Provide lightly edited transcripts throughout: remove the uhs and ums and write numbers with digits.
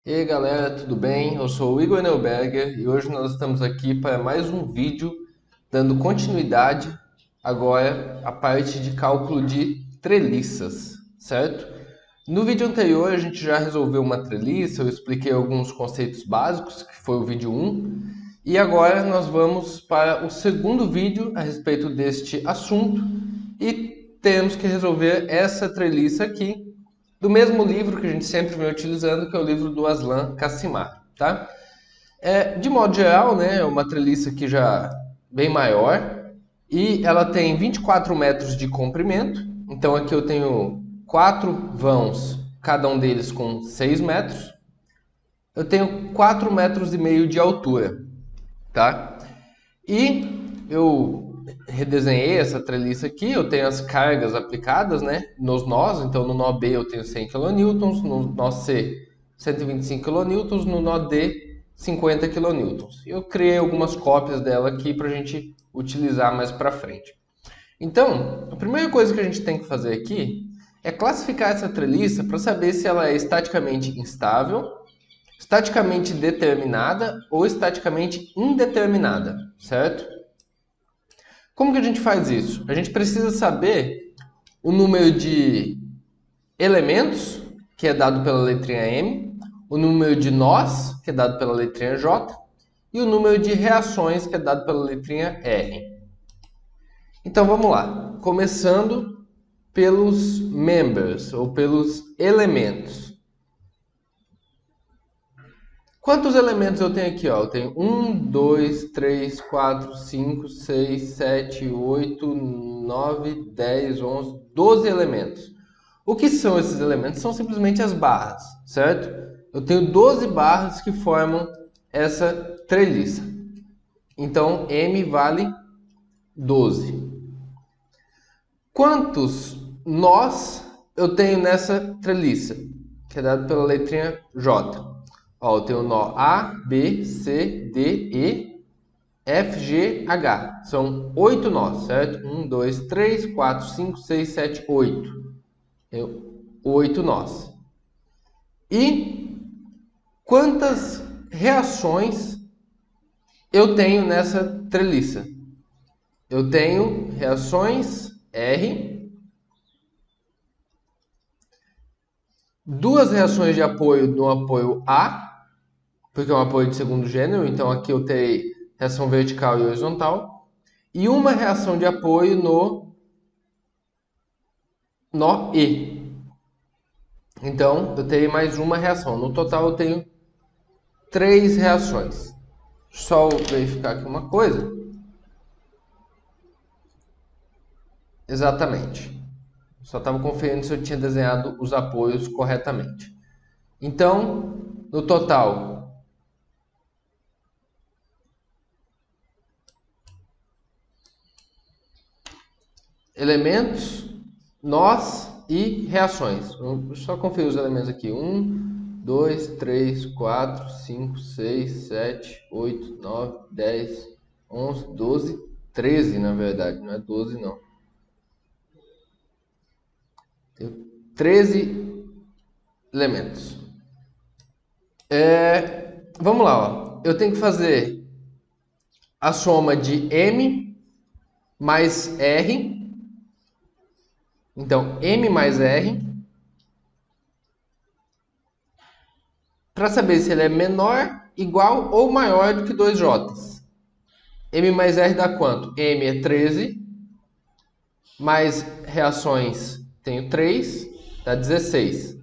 E aí galera, tudo bem? Eu sou o Igor Neuberger e hoje nós estamos aqui para mais um vídeo dando continuidade agora à parte de cálculo de treliças, certo? No vídeo anterior a gente já resolveu uma treliça, eu expliquei alguns conceitos básicos, que foi o vídeo 1, e agora nós vamos para o segundo vídeo a respeito deste assunto e temos que resolver essa treliça aqui, do mesmo livro que a gente sempre vem utilizando, que é o livro do Aslan Kassimar, tá? De modo geral, né, é uma treliça que já bem maior e ela tem 24 metros de comprimento. Então aqui eu tenho 4 vãos, cada um deles com 6 metros. Eu tenho 4,5 metros de altura, tá? E eu redesenhei essa treliça aqui, eu tenho as cargas aplicadas, né, nos nós, então no nó B eu tenho 100 kN, no nó C 125 kN, no nó D 50 kN. Eu criei algumas cópias dela aqui para a gente utilizar mais para frente. Então, a primeira coisa que a gente tem que fazer aqui é classificar essa treliça para saber se ela é estaticamente instável, estaticamente determinada ou estaticamente indeterminada, certo? Como que a gente faz isso? A gente precisa saber o número de elementos, que é dado pela letrinha M, o número de nós, que é dado pela letrinha J, e o número de reações, que é dado pela letrinha R. Então vamos lá, começando pelos members, ou pelos elementos. Quantos elementos eu tenho aqui? Ó? Eu tenho 1, 2, 3, 4, 5, 6, 7, 8, 9, 10, 11, 12 elementos. O que são esses elementos? São simplesmente as barras, certo? Eu tenho 12 barras que formam essa treliça. Então, M vale 12. Quantos nós eu tenho nessa treliça? Que é dado pela letrinha J. Ó, eu tenho o nó A, B, C, D, E, F, G, H. São 8 nós, certo? 1, 2, 3, 4, 5, 6, 7, 8. Tenho 8 nós. E quantas reações eu tenho nessa treliça? Eu tenho reações R, duas reações de apoio no apoio A, porque é um apoio de segundo gênero, então aqui eu tenho reação vertical e horizontal, e uma reação de apoio no nó E. Então, eu tenho mais uma reação. No total, eu tenho 3 reações. Só verificar aqui uma coisa. Exatamente. Só estava conferindo se eu tinha desenhado os apoios corretamente. Então, no total, elementos, nós e reações. Vamos só conferir os elementos aqui. 1, 2, 3, 4, 5, 6, 7, 8, 9, 10, 11, 12, 13 na verdade. Não é 12 não. Tenho 13 elementos. Vamos lá, ó. Eu tenho que fazer a soma de M mais R. Então, M mais R. Para saber se ele é menor, igual ou maior do que 2J. M mais R dá quanto? M é 13. Mais reações, tenho 3. Dá 16.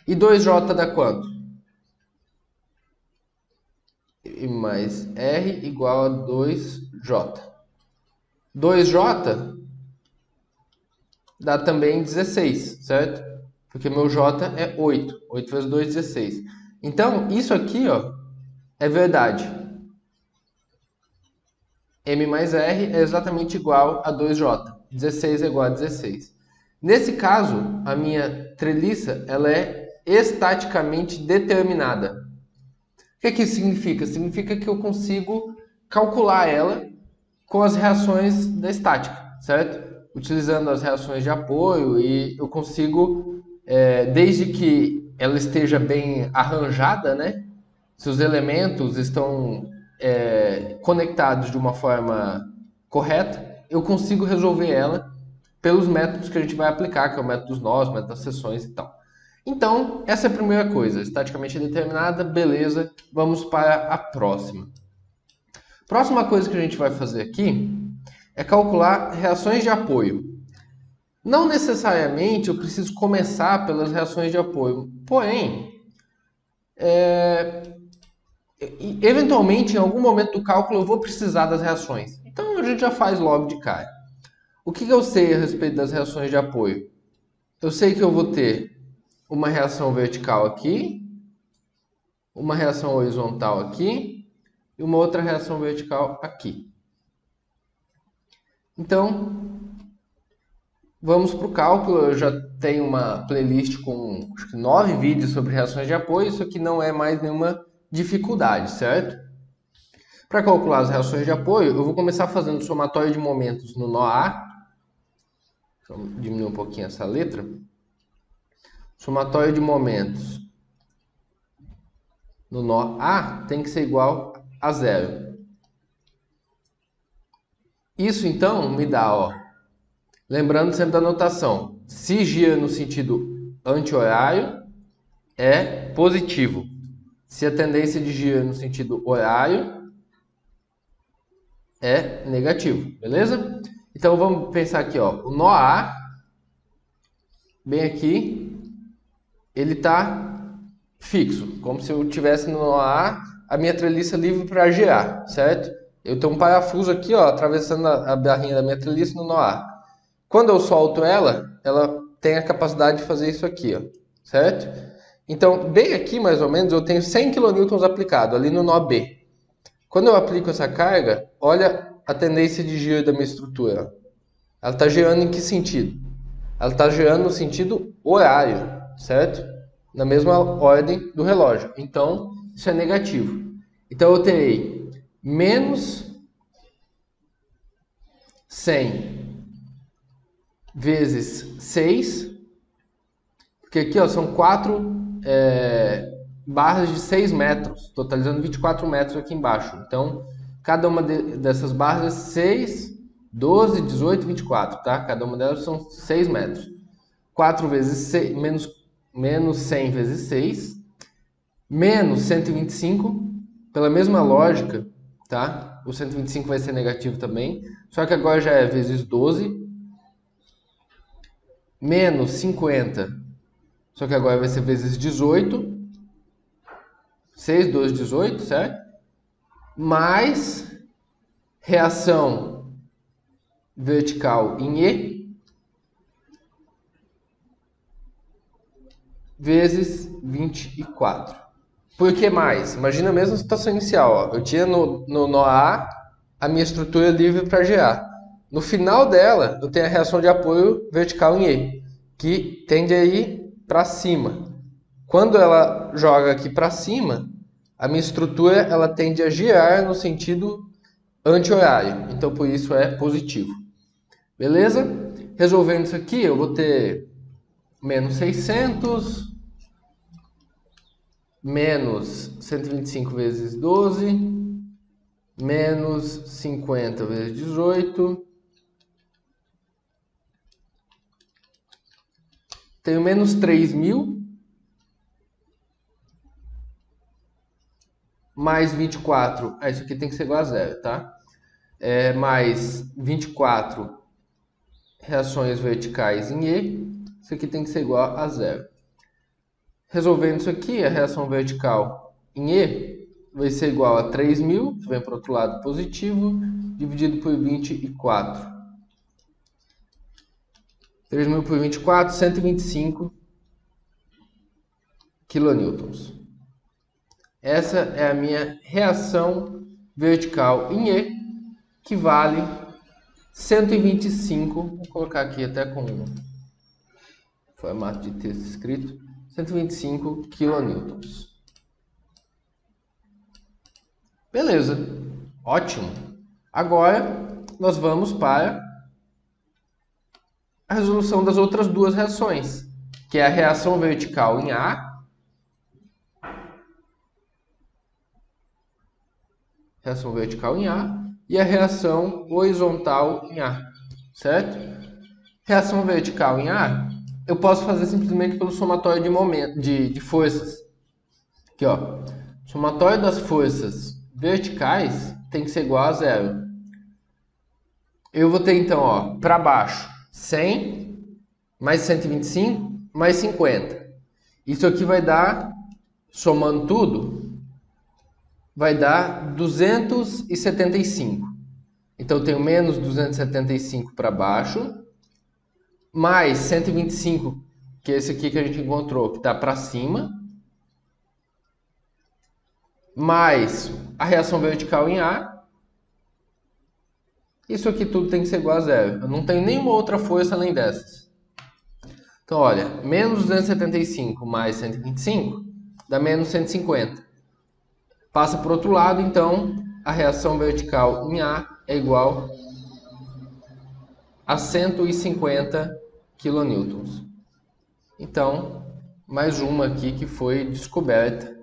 E 2J dá quanto? M mais R igual a 2J. 2J dá também 16, certo? Porque meu J é 8. 8 vezes 2, 16. Então, isso aqui, ó, é verdade. M mais R é exatamente igual a 2J. 16 é igual a 16. Nesse caso, a minha treliça ela é estaticamente determinada. O que isso significa? Significa que eu consigo calcular ela com as reações da estática, certo? Utilizando as reações de apoio e eu consigo, desde que ela esteja bem arranjada, né? Se os elementos estão conectados de uma forma correta, eu consigo resolver ela pelos métodos que a gente vai aplicar, que é o método dos nós, o método das seções e tal. Então, essa é a primeira coisa, estaticamente determinada, beleza, vamos para a próxima. Próxima coisa que a gente vai fazer aqui é calcular reações de apoio. Não necessariamente eu preciso começar pelas reações de apoio, porém, eventualmente, em algum momento do cálculo, eu vou precisar das reações. Então, a gente já faz logo de cara. O que eu sei a respeito das reações de apoio? Eu sei que eu vou ter uma reação vertical aqui, uma reação horizontal aqui e uma outra reação vertical aqui. Então, vamos para o cálculo. Eu já tenho uma playlist com acho que 9 vídeos sobre reações de apoio. Isso aqui não é mais nenhuma dificuldade, certo? Para calcular as reações de apoio, eu vou começar fazendo o somatório de momentos no nó A. Vamos diminuir um pouquinho essa letra. Somatório de momentos no nó A tem que ser igual a 0. Isso então me dá, ó, lembrando sempre da notação, se gira no sentido anti-horário é positivo. Se a tendência de giro no sentido horário é negativo, beleza? Então vamos pensar aqui, ó, o nó A, bem aqui, ele está fixo, como se eu tivesse no nó a minha treliça livre para girar, certo? Eu tenho um parafuso aqui, ó, atravessando a barrinha da minha treliça no nó A. Quando eu solto ela tem a capacidade de fazer isso aqui, ó, certo? Então, bem aqui, mais ou menos, eu tenho 100 kN aplicado, ali no nó B. Quando eu aplico essa carga, olha a tendência de giro da minha estrutura. Ela está girando em que sentido? Ela está girando no sentido horário, certo? Na mesma ordem do relógio. Então, isso é negativo. Então, eu terei menos 100 vezes 6, porque aqui ó, são 4 barras de 6 metros, totalizando 24 metros aqui embaixo. Então, cada uma dessas barras é 6, 12, 18, 24, tá? Cada uma delas são 6 metros. 4 vezes 6, menos 100 vezes 6, menos 125, pela mesma lógica, tá? O 125 vai ser negativo também, só que agora já é vezes 12, menos 50, só que agora vai ser vezes 18, 6, 12, 18, certo? Mais reação vertical em E, vezes 24. Por que mais? Imagina a mesma situação inicial, ó. Eu tinha no nó A a minha estrutura livre para girar. No final dela, eu tenho a reação de apoio vertical em E, que tende a ir para cima. Quando ela joga aqui para cima, a minha estrutura ela tende a girar no sentido anti-horário. Então, por isso é positivo. Beleza? Resolvendo isso aqui, eu vou ter menos 600, menos 125 vezes 12, menos 50 vezes 18. Tenho menos 3.000, mais 24, isso aqui tem que ser igual a zero, tá? Mais 24 reações verticais em E, isso aqui tem que ser igual a zero. Resolvendo isso aqui, a reação vertical em E vai ser igual a 3.000, que vem para o outro lado positivo, dividido por 24. 3.000 por 24, 125 kilonewtons. Essa é a minha reação vertical em E, que vale 125, vou colocar aqui até com formato de texto escrito, 125 kilonewtons. Beleza, ótimo. Agora nós vamos para a resolução das outras duas reações, que é a reação vertical em A reação vertical em A, e a reação horizontal em A, certo? Reação vertical em A, eu posso fazer simplesmente pelo somatório de forças. Aqui, ó. Somatório das forças verticais tem que ser igual a zero. Eu vou ter então, ó, para baixo, 100 mais 125 mais 50. Isso aqui vai dar, somando tudo, vai dar 275. Então eu tenho menos 275 para baixo, mais 125, que é esse aqui que a gente encontrou, que está para cima, mais a reação vertical em A. Isso aqui tudo tem que ser igual a zero. Eu não tenho nenhuma outra força além dessas. Então, olha, menos 275 mais 125 dá menos 150. Passa para o outro lado, então a reação vertical em A é igual a 150 kN. Então, mais uma aqui que foi descoberta,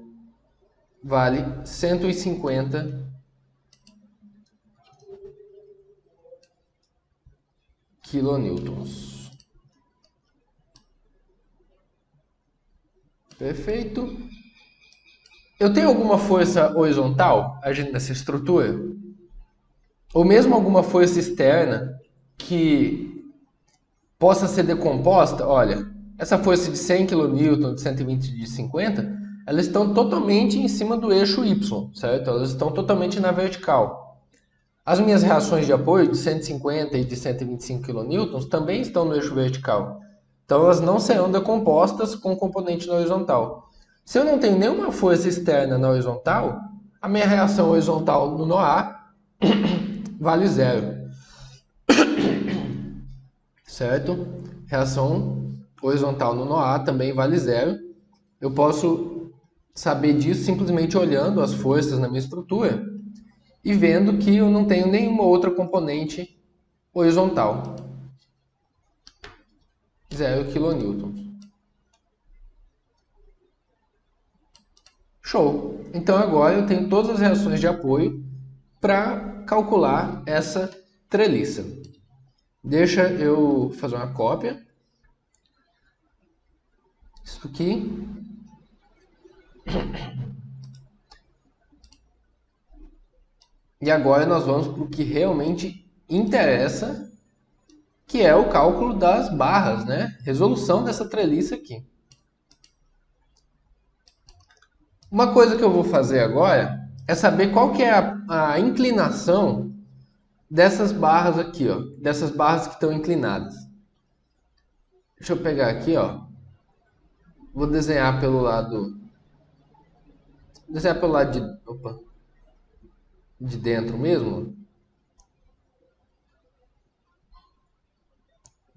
vale 150 kN. Perfeito. Eu tenho alguma força horizontal agindo nessa estrutura? Ou mesmo alguma força externa que possa ser decomposta? Olha, essa força de 100 kN, de 120 de 50, elas estão totalmente em cima do eixo Y, certo? Elas estão totalmente na vertical. As minhas reações de apoio de 150 e de 125 kN também estão no eixo vertical. Então elas não serão decompostas com componente na horizontal. Se eu não tenho nenhuma força externa na horizontal, a minha reação horizontal no nó A vale zero. Certo? Reação horizontal no nó A também vale zero. Eu posso saber disso simplesmente olhando as forças na minha estrutura e vendo que eu não tenho nenhuma outra componente horizontal. 0 kN. Show! Então agora eu tenho todas as reações de apoio para calcular essa treliça. Deixa eu fazer uma cópia. Isso aqui. E agora nós vamos para o que realmente interessa, que é o cálculo das barras, né? Resolução dessa treliça aqui. Uma coisa que eu vou fazer agora é saber qual que é a inclinação dessas barras aqui, ó, dessas barras que estão inclinadas. Deixa eu pegar aqui, ó. Vou desenhar pelo lado de dentro mesmo,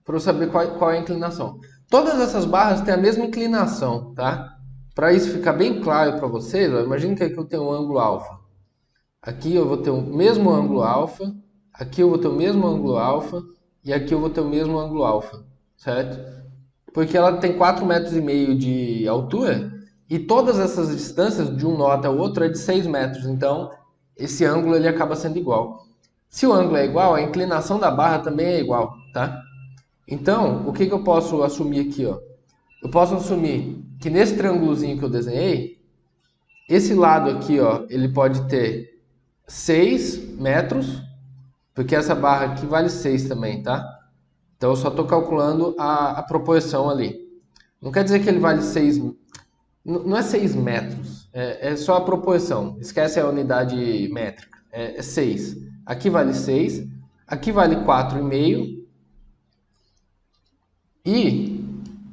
para eu saber qual é a inclinação. Todas essas barras têm a mesma inclinação, tá? Para isso ficar bem claro para vocês, imagine que aqui eu tenho um ângulo alfa. Aqui eu vou ter o mesmo ângulo alfa, aqui eu vou ter o mesmo ângulo alfa e aqui eu vou ter o mesmo ângulo alfa, certo? Porque ela tem 4,5 metros de altura e todas essas distâncias de um nó até o outro é de 6 metros, então esse ângulo ele acaba sendo igual. Se o ângulo é igual, a inclinação da barra também é igual, tá? Então, o que eu posso assumir aqui, ó? Eu posso assumir que nesse triângulozinho que eu desenhei, esse lado aqui, ó, ele pode ter 6 metros, porque essa barra aqui vale 6 também, tá? Então eu só estou calculando a proporção ali. Não quer dizer que ele vale 6, não é 6 metros, é só a proporção. Esquece a unidade métrica, é 6. Aqui vale 6, aqui vale 4,5. E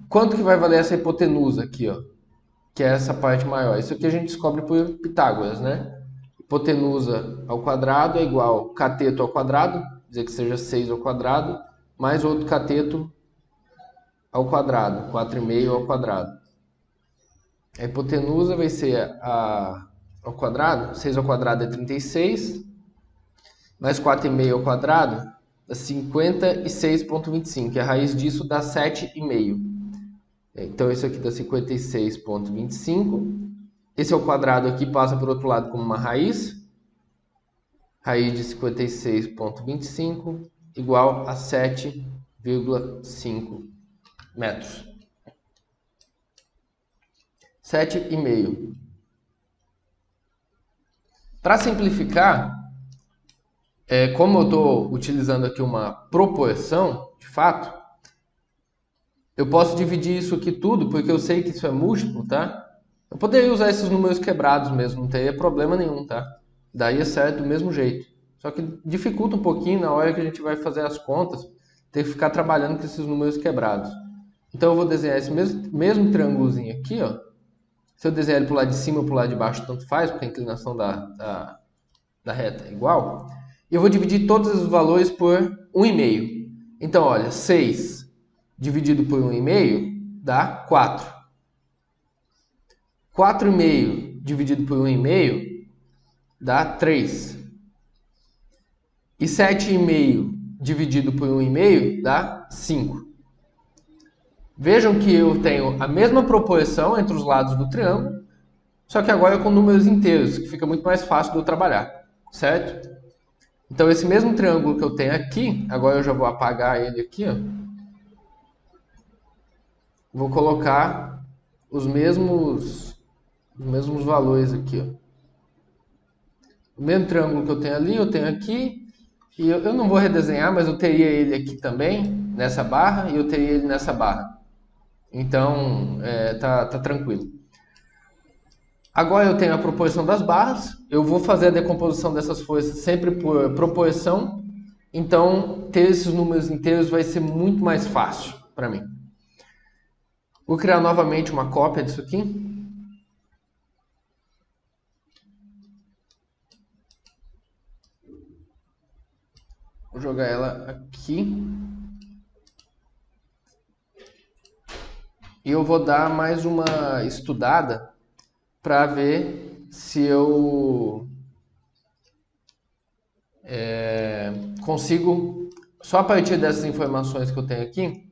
quanto que vai valer essa hipotenusa aqui, ó? Que é essa parte maior. Isso aqui a gente descobre por Pitágoras, né? Hipotenusa ao quadrado é igual cateto ao quadrado, dizer que seja 6 ao quadrado, mais outro cateto ao quadrado, 4,5 ao quadrado. A hipotenusa vai ser ao quadrado, 6 ao quadrado é 36, mais 4,5 ao quadrado dá 56,25, e a raiz disso dá 7,5. Então isso aqui dá 56,25. Esse ao quadrado aqui passa para o outro lado como uma raiz. raiz de 56,25 igual a 7,5 metros. 7,5. Para simplificar, como eu estou utilizando aqui uma proporção, de fato, eu posso dividir isso aqui tudo, porque eu sei que isso é múltiplo, tá? Eu poderia usar esses números quebrados mesmo, não teria problema nenhum, tá? Daria certo do mesmo jeito. Só que dificulta um pouquinho na hora que a gente vai fazer as contas, ter que ficar trabalhando com esses números quebrados. Então eu vou desenhar esse mesmo triângulozinho aqui, ó. Se eu desenhar ele para o lado de cima ou para o lado de baixo, tanto faz, porque a inclinação da reta é igual. E eu vou dividir todos os valores por 1,5. Então, olha, 6 dividido por 1,5 dá 4. 4,5 dividido por 1,5 dá 3. E 7,5 dividido por 1,5 dá 5. Vejam que eu tenho a mesma proporção entre os lados do triângulo, só que agora com números inteiros, que fica muito mais fácil de eu trabalhar, certo? Então esse mesmo triângulo que eu tenho aqui, agora eu já vou apagar ele aqui, ó. Vou colocar os mesmos valores aqui, ó. O mesmo triângulo que eu tenho ali, eu tenho aqui, e eu não vou redesenhar, mas eu teria ele aqui também, nessa barra, e eu teria ele nessa barra. Então, tá tranquilo. Agora eu tenho a proporção das barras, eu vou fazer a decomposição dessas forças sempre por proporção, então ter esses números inteiros vai ser muito mais fácil para mim. Vou criar novamente uma cópia disso aqui. Vou jogar ela aqui. E eu vou dar mais uma estudada para ver se eu consigo, só a partir dessas informações que eu tenho aqui,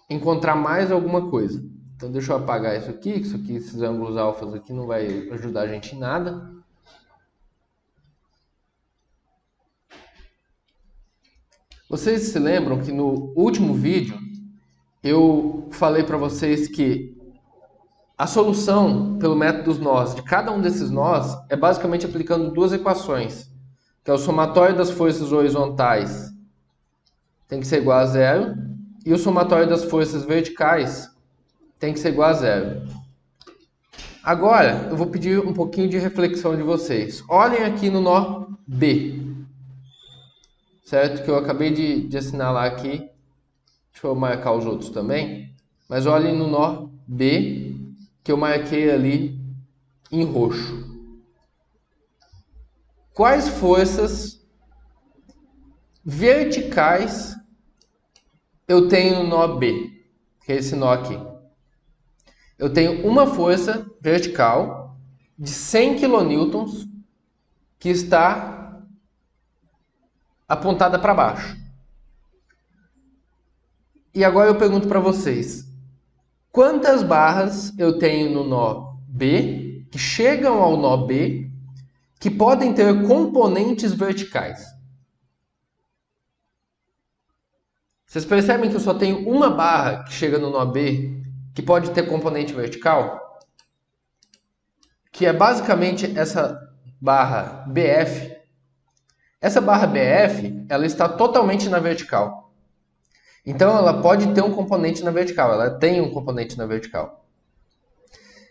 encontrar mais alguma coisa. Então deixa eu apagar isso aqui, esses ângulos alfas aqui não vai ajudar a gente em nada. Vocês se lembram que no último vídeo eu falei para vocês que a solução pelo método dos nós de cada um desses nós é basicamente aplicando duas equações, que é o somatório das forças horizontais tem que ser igual a zero e o somatório das forças verticais tem que ser igual a zero. Agora eu vou pedir um pouquinho de reflexão de vocês. Olhem aqui no nó B, certo? Que eu acabei de assinalar aqui. Deixa eu marcar os outros também. Mas olhem no nó B, que eu marquei ali em roxo. Quais forças verticais eu tenho no nó B? Que é esse nó aqui. Eu tenho uma força vertical de 100 kN que está apontada para baixo. E agora eu pergunto para vocês, quantas barras eu tenho no nó B, que chegam ao nó B, que podem ter componentes verticais? Vocês percebem que eu só tenho uma barra que chega no nó B, que pode ter componente vertical? Que é basicamente essa barra BF. Essa barra BF, ela está totalmente na vertical. Então, ela pode ter um componente na vertical. Ela tem um componente na vertical.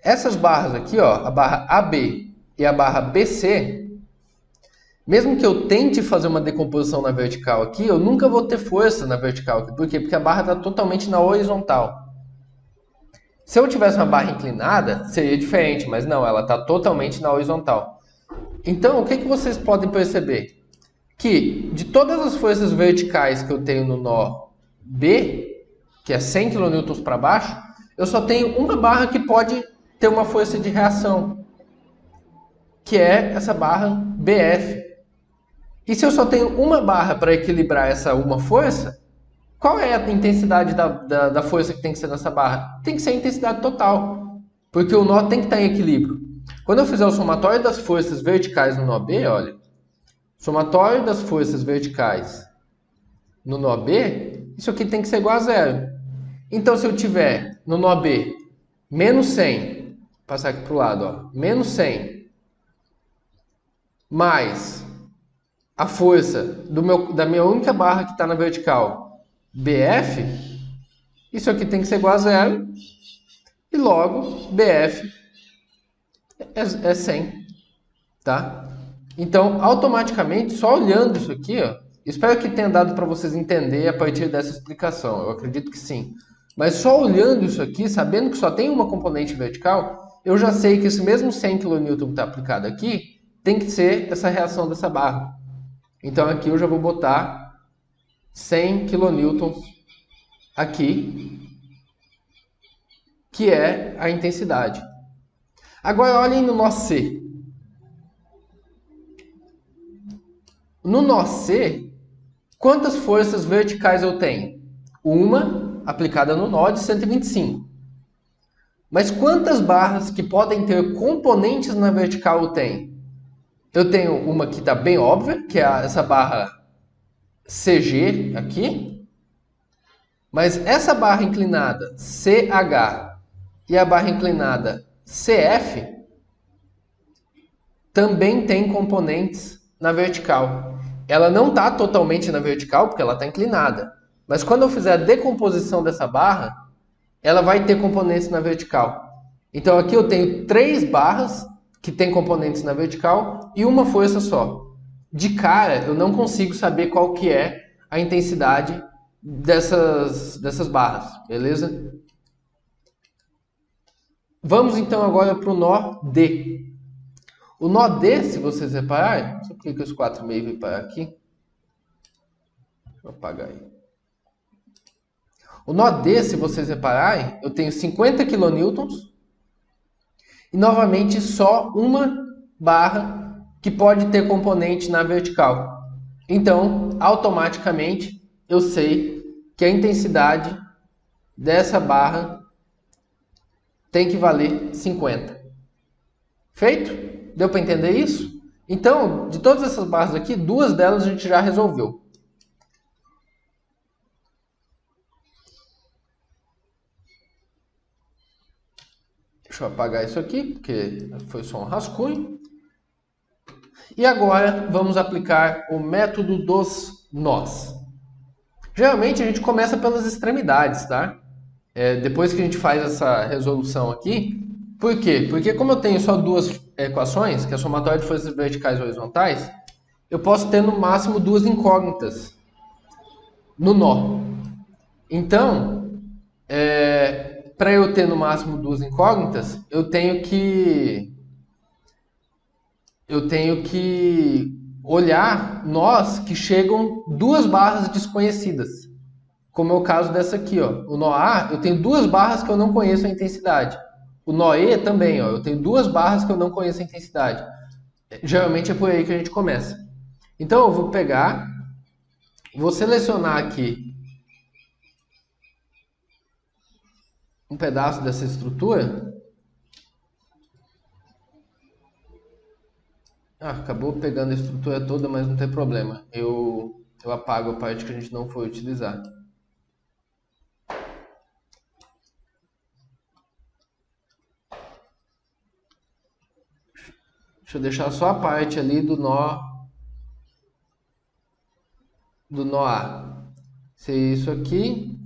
Essas barras aqui, ó, a barra AB e a barra BC, mesmo que eu tente fazer uma decomposição na vertical aqui, eu nunca vou ter força na vertical aqui. Por quê? Porque a barra está totalmente na horizontal. Se eu tivesse uma barra inclinada, seria diferente, mas não, ela está totalmente na horizontal. Então, o que vocês podem perceber? Que de todas as forças verticais que eu tenho no nó B, que é 100 kN para baixo, eu só tenho uma barra que pode ter uma força de reação, que é essa barra BF. E se eu só tenho uma barra para equilibrar essa uma força, qual é a intensidade da força que tem que ser nessa barra? Tem que ser a intensidade total, porque o nó tem que estar em equilíbrio. Quando eu fizer o somatório das forças verticais no nó B, olha, Somatório das forças verticais no nó B, isso aqui tem que ser igual a zero. Então, se eu tiver no nó B menos 100, vou passar aqui para o lado, ó, menos 100, mais a força da minha única barra que está na vertical, BF, isso aqui tem que ser igual a zero. E logo, BF é 100, tá? Então, automaticamente, só olhando isso aqui, ó, espero que tenha dado para vocês entender a partir dessa explicação. Eu acredito que sim. Mas só olhando isso aqui, sabendo que só tem uma componente vertical, eu já sei que esse mesmo 100 kN que está aplicado aqui tem que ser essa reação dessa barra. Então aqui eu já vou botar 100 kN aqui, que é a intensidade. Agora olhem no nó C. No nó C, quantas forças verticais eu tenho? Uma aplicada no nó de 125. Mas quantas barras que podem ter componentes na vertical eu tenho? Eu tenho uma que está bem óbvia, que é essa barra CG aqui. Mas essa barra inclinada CH e a barra inclinada CF também tem componentes na vertical. Ela não está totalmente na vertical porque ela está inclinada. Mas quando eu fizer a decomposição dessa barra, ela vai ter componentes na vertical. Então aqui eu tenho 3 barras que têm componentes na vertical e uma força só. De cara, eu não consigo saber qual que é a intensidade dessas barras, beleza? Vamos então agora para o nó D. O nó D, se vocês repararem, não sei por que os 4,5 veio para aqui. Deixa eu apagar aí. O nó D, se vocês repararem, eu tenho 50 kN e novamente só uma barra que pode ter componente na vertical. Então, automaticamente, eu sei que a intensidade dessa barra tem que valer 50. Feito? Deu para entender isso? Então, de todas essas barras aqui, 2 delas a gente já resolveu. Deixa eu apagar isso aqui, porque foi só um rascunho. E agora vamos aplicar o método dos nós. Geralmente a gente começa pelas extremidades, tá? Depois que a gente faz essa resolução aqui. Por quê? Porque como eu tenho só 2 equações, que é a somatória de forças verticais e horizontais, eu posso ter no máximo 2 incógnitas no nó. Então, para eu ter no máximo 2 incógnitas, eu tenho que olhar nós que chegam 2 barras desconhecidas. Como é o caso dessa aqui, ó. O nó A, eu tenho 2 barras que eu não conheço a intensidade. O nó E também, ó. Eu tenho 2 barras que eu não conheço a intensidade. Geralmente é por aí que a gente começa. Então eu vou pegar, vou selecionar aqui um pedaço dessa estrutura. Acabou pegando a estrutura toda, mas não tem problema. Eu apago a parte que a gente não for utilizar. Deixa eu deixar só a parte ali do nó A. Ser isso aqui,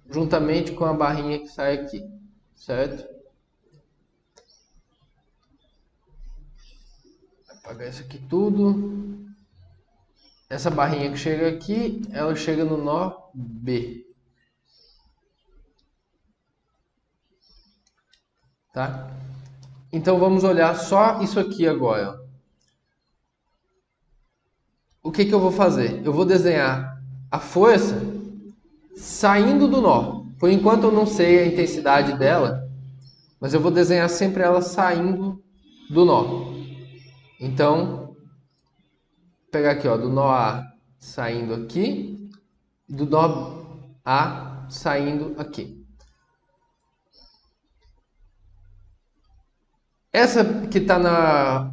juntamente com a barrinha que sai aqui, certo? Apagar isso aqui tudo. Essa barrinha que chega aqui, ela chega no nó B. Tá? Então vamos olhar só isso aqui agora. O que eu vou fazer? Eu vou desenhar a força saindo do nó. Por enquanto eu não sei a intensidade dela, mas eu vou desenhar sempre ela saindo do nó. Então, vou pegar aqui, ó, do nó A saindo aqui, do nó A saindo aqui. Essa que está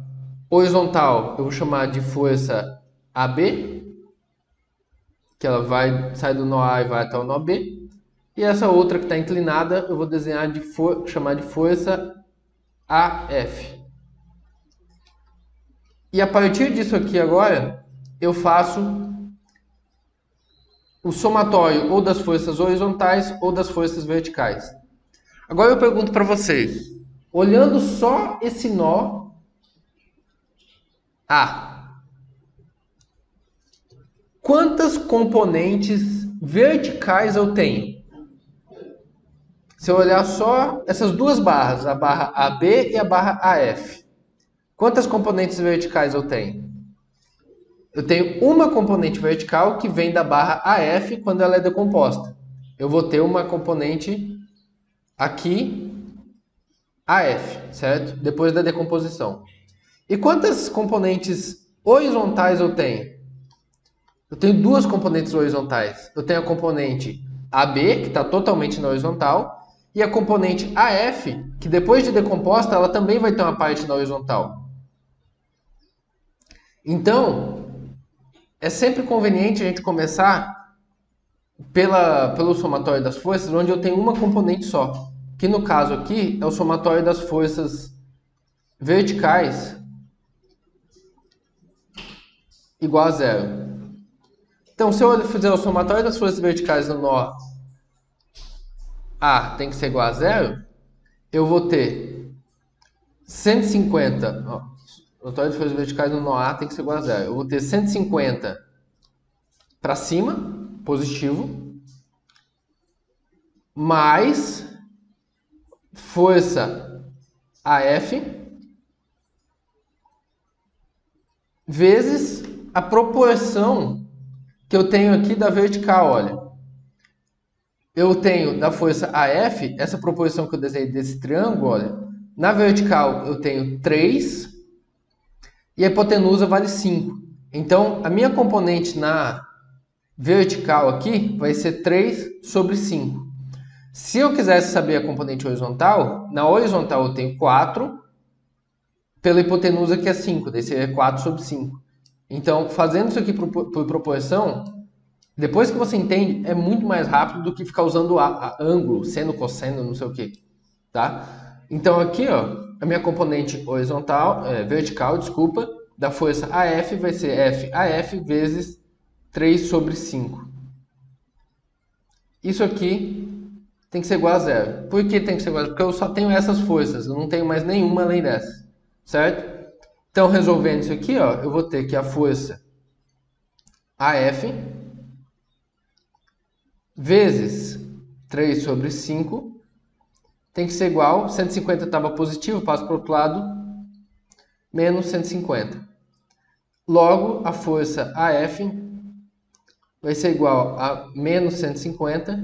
Horizontal, eu vou chamar de força AB, que ela sai do nó A e vai até o nó B. E essa outra que está inclinada, eu vou desenhar chamar de força AF. E a partir disso aqui agora, eu faço o somatório ou das forças horizontais ou das forças verticais. Agora eu pergunto para vocês, olhando só esse nó A, quantas componentes verticais eu tenho? Se eu olhar só essas duas barras, a barra AB e a barra AF, quantas componentes verticais eu tenho? Eu tenho uma componente vertical que vem da barra AF quando ela é decomposta. Eu vou ter uma componente aqui, AF, certo? Depois da decomposição. E quantas componentes horizontais eu tenho? Eu tenho duas componentes horizontais. Eu tenho a componente AB, que está totalmente na horizontal, e a componente AF, que depois de decomposta, ela também vai ter uma parte na horizontal. Então, é sempre conveniente a gente começar pelo somatório das forças, onde eu tenho uma componente só. Que no caso aqui é o somatório das forças verticais igual a zero. Então, se eu fizer o somatório das forças verticais no nó A tem que ser igual a zero, eu vou ter 150. Ó, o somatório das forças verticais no nó A tem que ser igual a zero. Eu vou ter 150 para cima, positivo, mais força AF vezes a proporção que eu tenho aqui da vertical, olha. Eu tenho da força AF, essa proporção que eu desenhei desse triângulo, olha. Na vertical eu tenho 3 e a hipotenusa vale 5. Então, a minha componente na vertical aqui vai ser 3 sobre 5. Se eu quisesse saber a componente horizontal, na horizontal eu tenho 4, pela hipotenusa que é 5, daí seria 4 sobre 5. Então, fazendo isso aqui por proporção, depois que você entende, é muito mais rápido do que ficar usando ângulo, seno, cosseno, não sei o que, tá? Então aqui, ó, a minha componente horizontal, vertical, desculpa, da força AF vai ser FAF vezes 3 sobre 5. Isso aqui tem que ser igual a zero. Por que tem que ser igual a zero? Porque eu só tenho essas forças, eu não tenho mais nenhuma além dessa, certo? Então, resolvendo isso aqui, ó, eu vou ter que a força AF vezes 3 sobre 5 tem que ser igual, 150 estava positivo, passo para o outro lado, menos 150. Logo, a força AF vai ser igual a menos 150.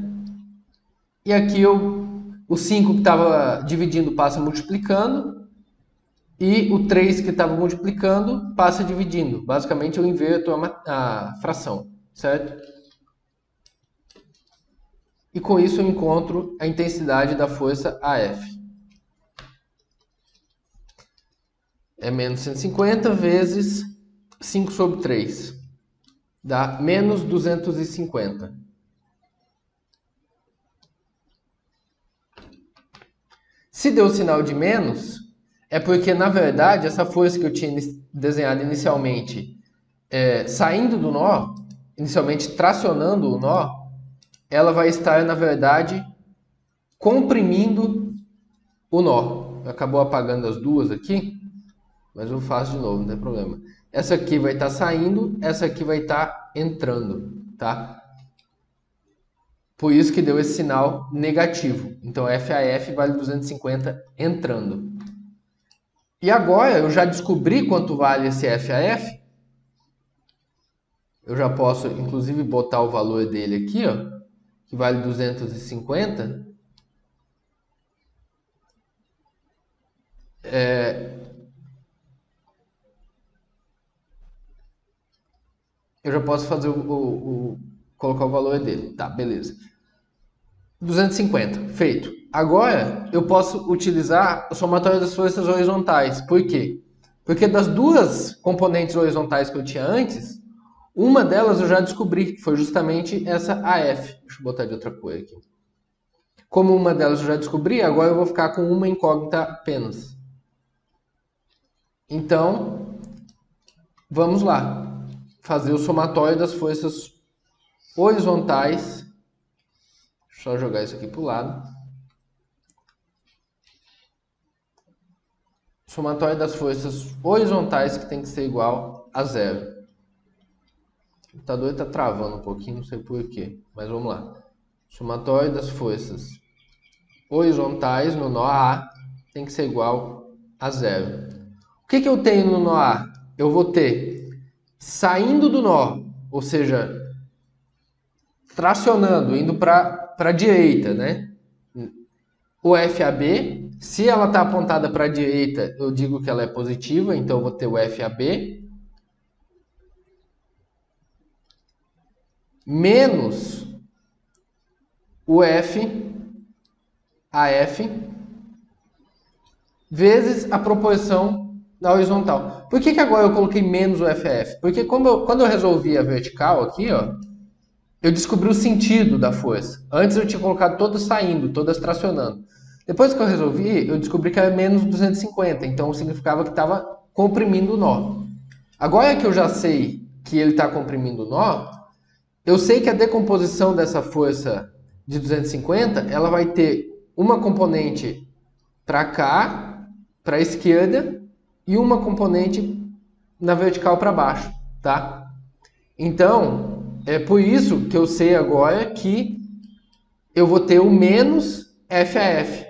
E aqui o 5 que estava dividindo passa multiplicando. E o 3 que estava multiplicando passa dividindo. Basicamente, eu inverto a fração, certo? E com isso eu encontro a intensidade da força AF. É menos 150 vezes 5 sobre 3. Dá menos 250. Se deu sinal de menos, é porque, na verdade, essa força que eu tinha desenhado inicialmente, saindo do nó, inicialmente tracionando o nó, ela vai estar, na verdade, comprimindo o nó. Acabou apagando as duas aqui, mas eu faço de novo, não tem problema. Essa aqui vai estar saindo, essa aqui vai estar entrando, tá? Por isso que deu esse sinal negativo. Então, FAF vale 250 entrando. E agora, eu já descobri quanto vale esse FAF. Eu já posso, inclusive, botar o valor dele aqui, ó, que vale 250. Eu já posso fazer colocar o valor dele. Tá, beleza. 250, feito. Agora, eu posso utilizar o somatório das forças horizontais. Por quê? Porque das duas componentes horizontais que eu tinha antes, uma delas eu já descobri, que foi justamente essa AF. Deixa eu botar de outra cor aqui. Como uma delas eu já descobri, agora eu vou ficar com uma incógnita apenas. Então, vamos lá. Fazer o somatório das forças horizontais. Deixa eu só jogar isso aqui para o lado. Somatório das forças horizontais que tem que ser igual a zero. O computador está travando um pouquinho, não sei porquê, mas vamos lá. Somatório das forças horizontais no nó A tem que ser igual a zero. O que eu tenho no nó A? Eu vou ter, saindo do nó, ou seja, tracionando, indo para a direita, né? O FAB. Se ela está apontada para a direita, eu digo que ela é positiva, então eu vou ter o FAB menos o AF vezes a proporção da horizontal. Por que agora eu coloquei menos o FAF? Porque quando eu resolvi a vertical aqui, ó, eu descobri o sentido da força. Antes eu tinha colocado todas saindo, todas tracionando. Depois que eu resolvi, eu descobri que era menos 250, então significava que estava comprimindo o nó. Agora que eu já sei que ele está comprimindo o nó, eu sei que a decomposição dessa força de 250, ela vai ter uma componente para cá, para a esquerda, e uma componente na vertical para baixo, tá? Então, é por isso que eu sei agora que eu vou ter o menos FAF,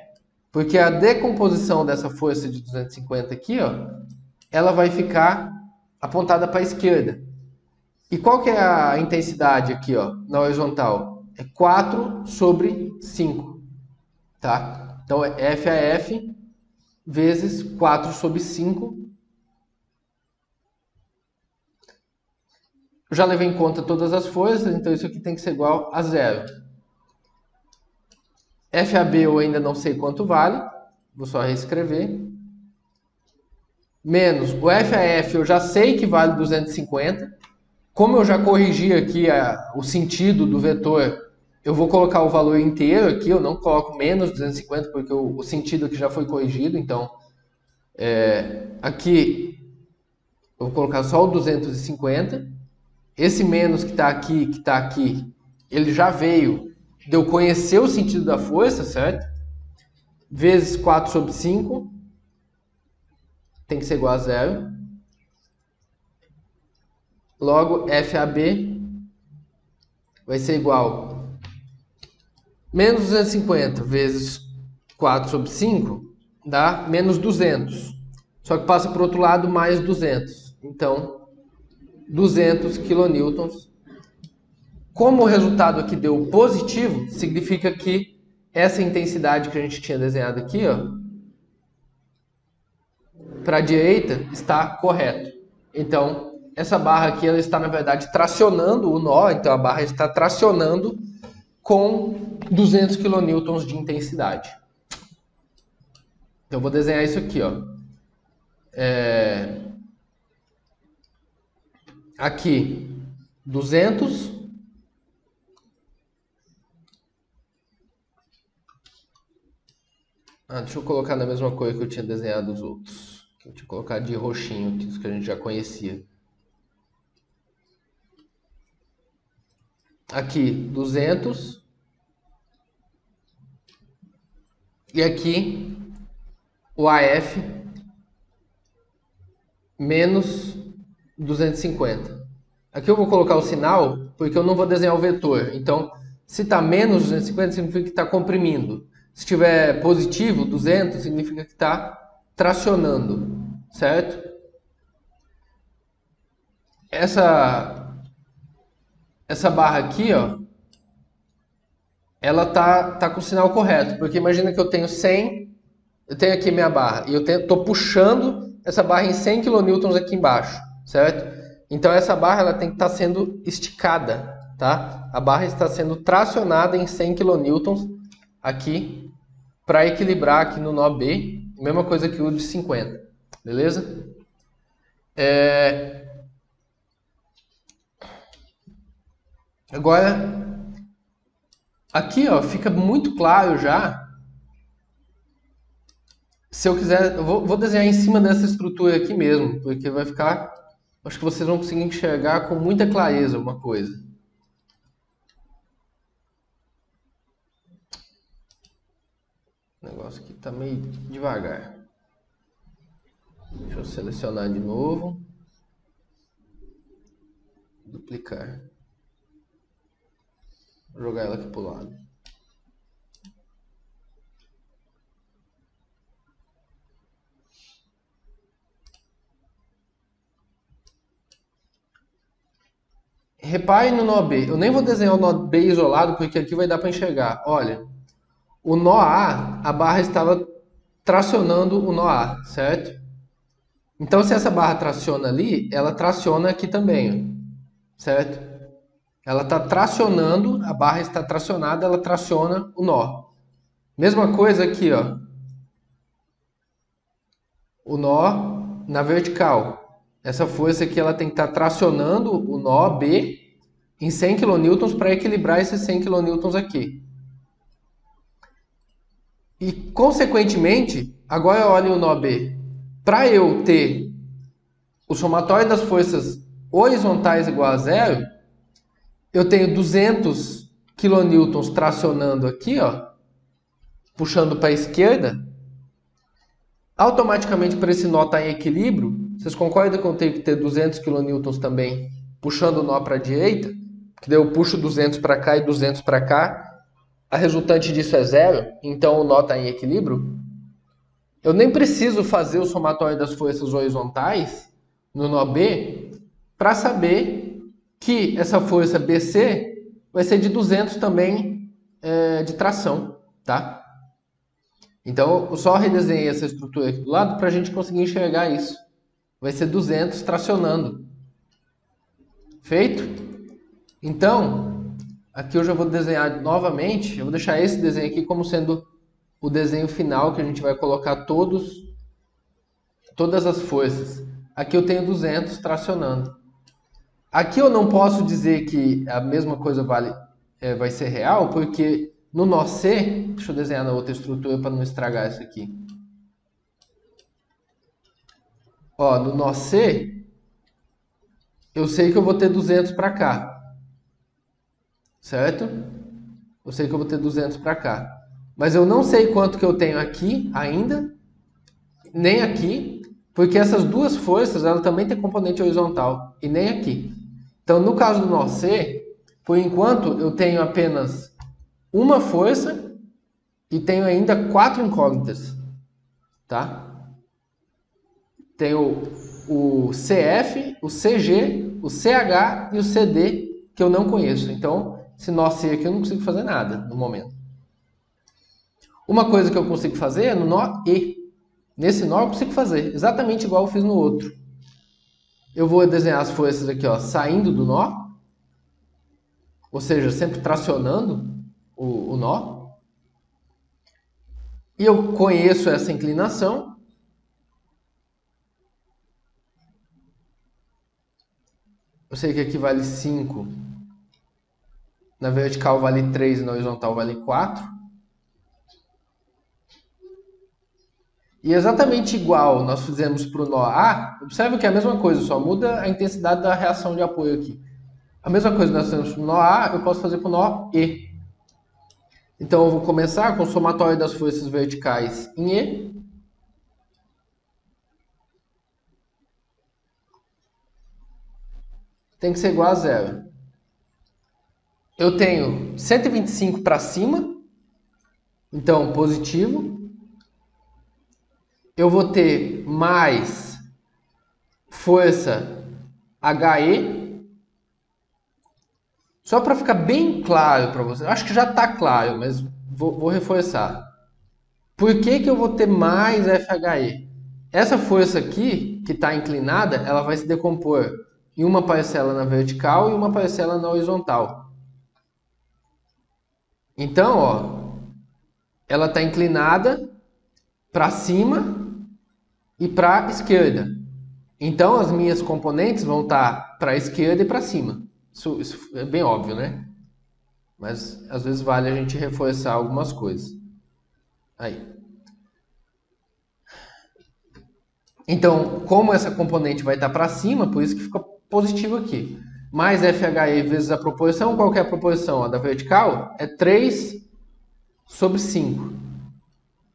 porque a decomposição dessa força de 250 aqui, ó, ela vai ficar apontada para a esquerda. E qual que é a intensidade aqui, ó, na horizontal? É 4 sobre 5, tá? Então é FAF vezes 4 sobre 5. Eu já levei em conta todas as forças, então isso aqui tem que ser igual a zero. FAB eu ainda não sei quanto vale, vou só reescrever. Menos o FAF eu já sei que vale 250. Como eu já corrigi aqui o sentido do vetor, eu vou colocar o valor inteiro aqui, eu não coloco menos 250 porque o sentido aqui já foi corrigido, então aqui eu vou colocar só o 250. Esse menos que está aqui, ele já veio de eu conhecer o sentido da força, certo? Vezes 4 sobre 5, tem que ser igual a zero. Logo, FAB vai ser igual menos 250 vezes 4 sobre 5 dá menos 200. Só que passa para o outro lado mais 200. Então, 200 kN. Como o resultado aqui deu positivo, significa que essa intensidade que a gente tinha desenhado aqui, ó, para a direita, está correto. Então, essa barra aqui ela está, na verdade, tracionando o nó. Então, a barra está tracionando com 200 kN de intensidade. Então, eu vou desenhar isso aqui, ó. Aqui, 200. Deixa eu colocar na mesma cor que eu tinha desenhado os outros. Deixa eu colocar de roxinho, isso que a gente já conhecia. Aqui, 200. E aqui, o AF menos 250. Aqui eu vou colocar o sinal, porque eu não vou desenhar o vetor. Então, se está menos 250, significa que está comprimindo. Se estiver positivo, 200, significa que está tracionando, certo? Essa barra aqui, ó, ela tá com o sinal correto, porque imagina que eu tenho 100, eu tenho aqui minha barra, e eu estou puxando essa barra em 100 kN aqui embaixo, certo? Então essa barra ela tem que estar sendo esticada, tá? A barra está sendo tracionada em 100 kN aqui, para equilibrar aqui no nó B, mesma coisa que o de 50, beleza? Agora, aqui ó, fica muito claro já. Se eu quiser, eu vou desenhar em cima dessa estrutura aqui mesmo, porque vai ficar. Acho que vocês vão conseguir enxergar com muita clareza uma coisa. O negócio aqui tá meio devagar. Deixa eu selecionar de novo. Duplicar. Vou jogar ela aqui pro lado. Repare no nó B. Eu nem vou desenhar o nó B isolado, porque aqui vai dar para enxergar. Olha, o nó a barra estava tracionando o nó A, certo? Então, se essa barra traciona ali, ela traciona aqui também, certo? Ela está tracionando, a barra está tracionada, ela traciona o nó. Mesma coisa aqui, ó. O nó na vertical. Essa força aqui ela tem que estar tracionando o nó B em 100 kN para equilibrar esses 100 kN aqui. E, consequentemente, agora eu olho o nó B. Para eu ter o somatório das forças horizontais igual a zero, eu tenho 200 kN tracionando aqui, ó, puxando para a esquerda. Automaticamente, para esse nó estar em equilíbrio, vocês concordam que eu tenho que ter 200 kN também puxando o nó para a direita? Que daí eu puxo 200 para cá e 200 para cá. A resultante disso é zero, então o nó está em equilíbrio. Eu nem preciso fazer o somatório das forças horizontais no nó B para saber que essa força BC vai ser de 200 também de tração, tá? Então, eu só redesenhei essa estrutura aqui do lado para a gente conseguir enxergar isso. Vai ser 200 tracionando. Feito? Então, aqui eu já vou desenhar novamente. Eu vou deixar esse desenho aqui como sendo o desenho final que a gente vai colocar todas as forças. Aqui eu tenho 200 tracionando. Aqui eu não posso dizer que a mesma coisa vai ser real, porque no nó C, deixa eu desenhar na outra estrutura para não estragar isso aqui. Ó, no nó C, eu sei que eu vou ter 200 para cá. Certo? Eu sei que eu vou ter 200 para cá. Mas eu não sei quanto que eu tenho aqui ainda, nem aqui, porque essas duas forças ela também tem componente horizontal, e nem aqui. Então, no caso do nó C, por enquanto eu tenho apenas uma força e tenho ainda 4 incógnitas, tá? Tenho o CF, o CG, o CH e o CD que eu não conheço. Então, esse nó C aqui eu não consigo fazer nada no momento. Uma coisa que eu consigo fazer é no nó E. Nesse nó eu consigo fazer exatamente igual eu fiz no outro. Eu vou desenhar as forças aqui, ó, saindo do nó, ou seja, sempre tracionando o nó. E eu conheço essa inclinação. Eu sei que aqui vale 5. Na vertical vale 3 e na horizontal vale 4. E exatamente igual nós fizemos para o nó A, observe que é a mesma coisa, só muda a intensidade da reação de apoio aqui. A mesma coisa que nós fizemos para o nó A, eu posso fazer para o nó E. Então eu vou começar com o somatório das forças verticais em E. Tem que ser igual a zero. Eu tenho 125 para cima, então positivo. Eu vou ter mais força HE. Só para ficar bem claro para vocês, acho que já está claro, mas vou reforçar. Por que que eu vou ter mais FHE? Essa força aqui, que está inclinada, ela vai se decompor em uma parcela na vertical e uma parcela na horizontal. Então, ó, ela está inclinada para cima e para a esquerda. Então as minhas componentes vão estar para a esquerda e para cima. Isso é bem óbvio, né? Mas às vezes vale a gente reforçar algumas coisas. Aí. Então, como essa componente vai estar para cima, por isso que fica positivo aqui. Mais FHE vezes a proporção, qual que é a proporção? A da vertical é 3 sobre 5.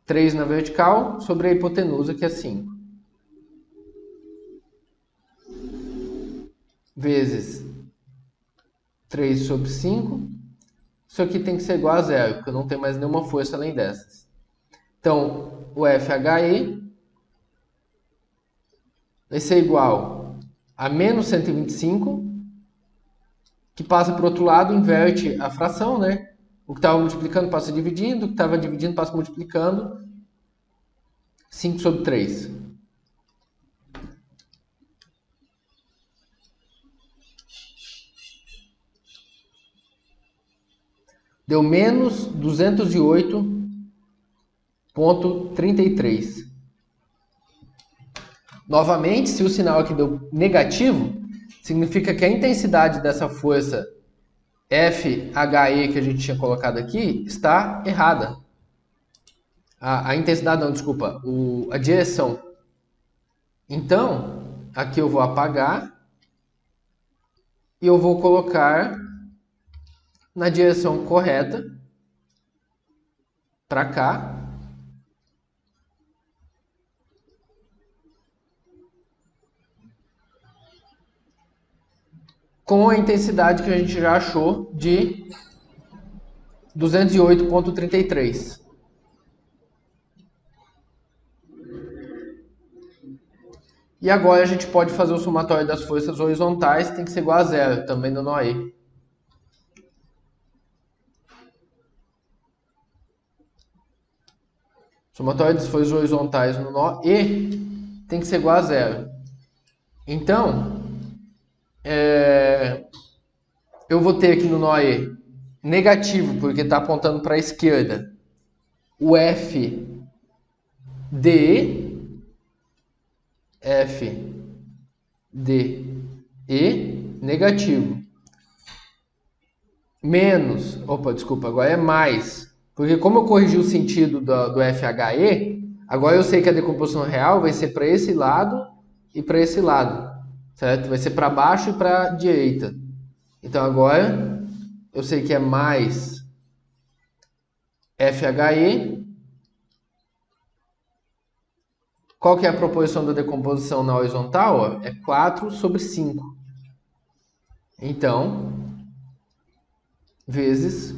3 na vertical sobre a hipotenusa, que é 5. Vezes 3 sobre 5. Isso aqui tem que ser igual a zero, porque eu não tenho mais nenhuma força além dessas. Então, o FHE vai ser igual a menos 125, que passa para o outro lado, inverte a fração, né? O que estava multiplicando passa dividindo, o que estava dividindo passa multiplicando. 5 sobre 3. Deu menos 208,33. Novamente, se o sinal aqui deu negativo, significa que a intensidade dessa força FHE que a gente tinha colocado aqui está errada. A intensidade não, desculpa, a direção. Então, aqui eu vou apagar e eu vou colocar na direção correta para cá. Com a intensidade que a gente já achou de 208,33. E agora a gente pode fazer o somatório das forças horizontais, tem que ser igual a zero, também no nó E. Somatório das forças horizontais no nó E tem que ser igual a zero. Então, eu vou ter aqui no nó E negativo, porque está apontando para a esquerda, o FDE, negativo, menos, agora é mais, porque como eu corrigi o sentido do FHE, agora eu sei que a decomposição real vai ser para esse lado e para esse lado, certo? Vai ser para baixo e para a direita. Então agora eu sei que é mais FHE. Qual que é a proporção da decomposição na horizontal? É 4 sobre 5. Então, vezes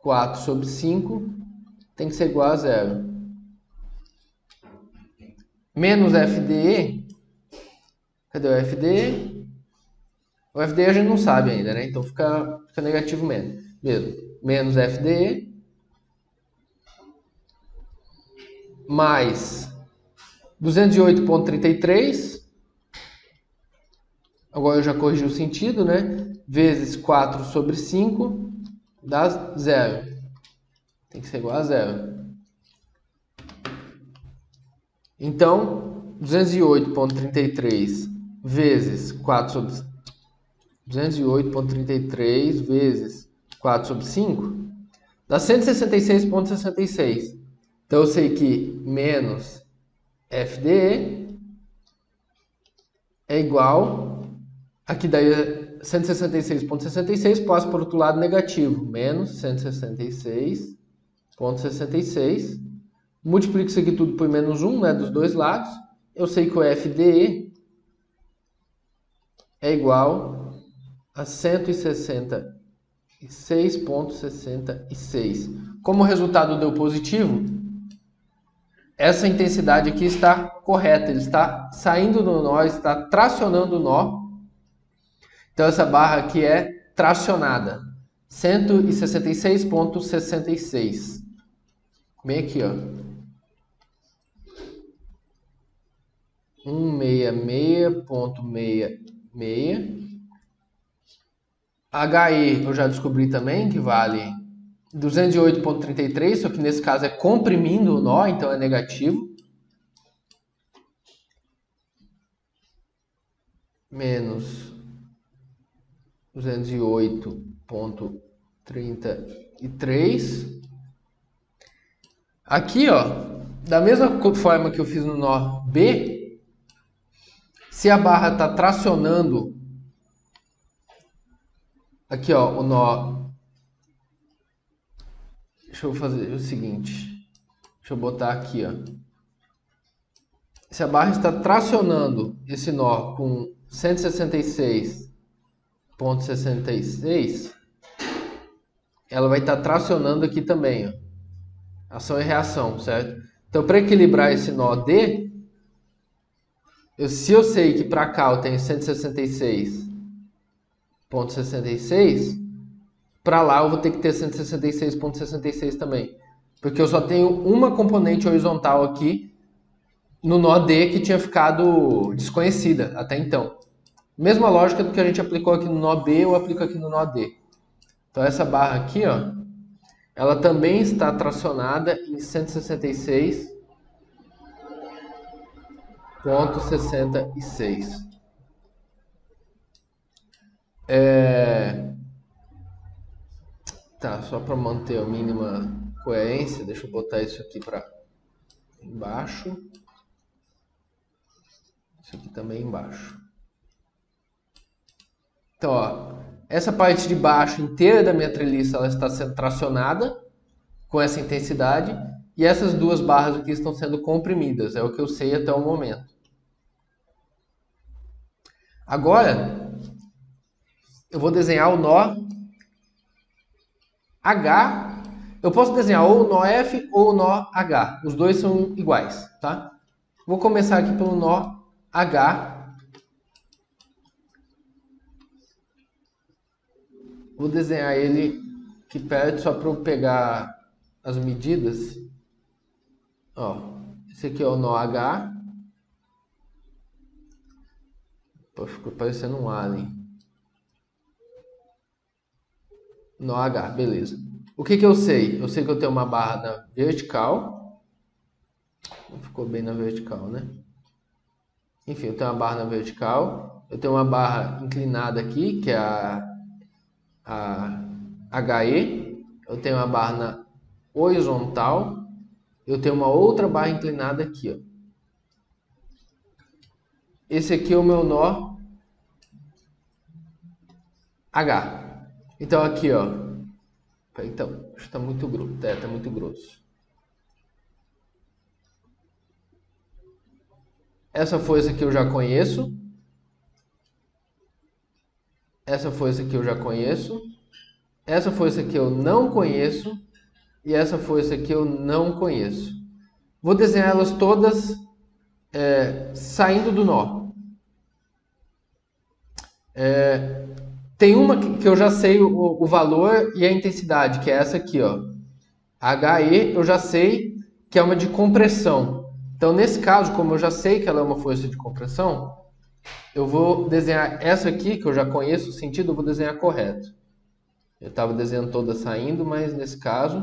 4 sobre 5 tem que ser igual a zero. Menos FDE. Cadê o FDE? O FDE a gente não sabe ainda, né? Então fica negativo mesmo. Menos FDE mais 208,33. Agora eu já corrigi o sentido, né? Vezes 4 sobre 5 dá zero. Tem que ser igual a zero. Então, 208,33 vezes 4 sobre 208,33 vezes 4 sobre 5 dá 166,66. Então eu sei que menos FDE é igual, aqui daí 166,66 passa para o outro lado negativo, menos 166,66. Multiplico isso aqui tudo por menos 1, né, dos dois lados. Eu sei que o FDE é igual a 166,66. Como o resultado deu positivo, essa intensidade aqui está correta. Ele está saindo do nó, está tracionando o nó. Então essa barra aqui é tracionada. 166,66. Bem aqui, ó. 166,66. HE eu já descobri também que vale 208,33, só que nesse caso é comprimindo o nó, então é negativo. menos 208,33. Aqui, ó, da mesma forma que eu fiz no nó B, se a barra está tracionando, aqui, ó, o nó. Deixa eu fazer o seguinte. Deixa eu botar aqui, ó. Se a barra está tracionando esse nó com 166,66, ela vai estar tracionando aqui também, ó. Ação e reação, certo? Então, para equilibrar esse nó D, se eu sei que para cá eu tenho 166,66, para lá eu vou ter que ter 166,66 também. Porque eu só tenho uma componente horizontal aqui no nó D que tinha ficado desconhecida até então. Mesma lógica do que a gente aplicou aqui no nó B, eu aplico aqui no nó D. Então essa barra aqui, ó, ela também está tracionada em 166,66. Tá, só para manter a mínima coerência, deixa eu botar isso aqui para embaixo. Isso aqui também embaixo. Então, ó, essa parte de baixo inteira da minha treliça ela está sendo tracionada com essa intensidade e essas duas barras aqui estão sendo comprimidas. É o que eu sei até o momento. Agora, eu vou desenhar o nó H. Eu posso desenhar ou o nó F ou o nó H. Os dois são iguais, tá? Vou começar aqui pelo nó H. Vou desenhar ele aqui perto só para eu pegar as medidas. Ó, esse aqui é o nó H. Pô, ficou parecendo um alien. Nó H, beleza. O que eu sei? Eu sei que eu tenho uma barra na vertical. Não ficou bem na vertical, né? Enfim, eu tenho uma barra na vertical. Eu tenho uma barra inclinada aqui, que é a HE. Eu tenho uma barra na horizontal. Eu tenho uma outra barra inclinada aqui, ó. Esse aqui é o meu nó H. Então aqui, ó. Então, acho que tá muito grosso. Tá muito grosso. Essa força aqui eu já conheço. Essa força aqui eu já conheço. Essa força aqui eu não conheço. E essa força aqui eu não conheço. Vou desenhar elas todas saindo do nó. Tem uma que eu já sei o valor e a intensidade, que é essa aqui, ó. HE eu já sei que é uma de compressão. Então, nesse caso, como eu já sei que ela é uma força de compressão, eu vou desenhar essa aqui, que eu já conheço o sentido, eu vou desenhar correto. Eu estava desenhando toda saindo, mas nesse caso...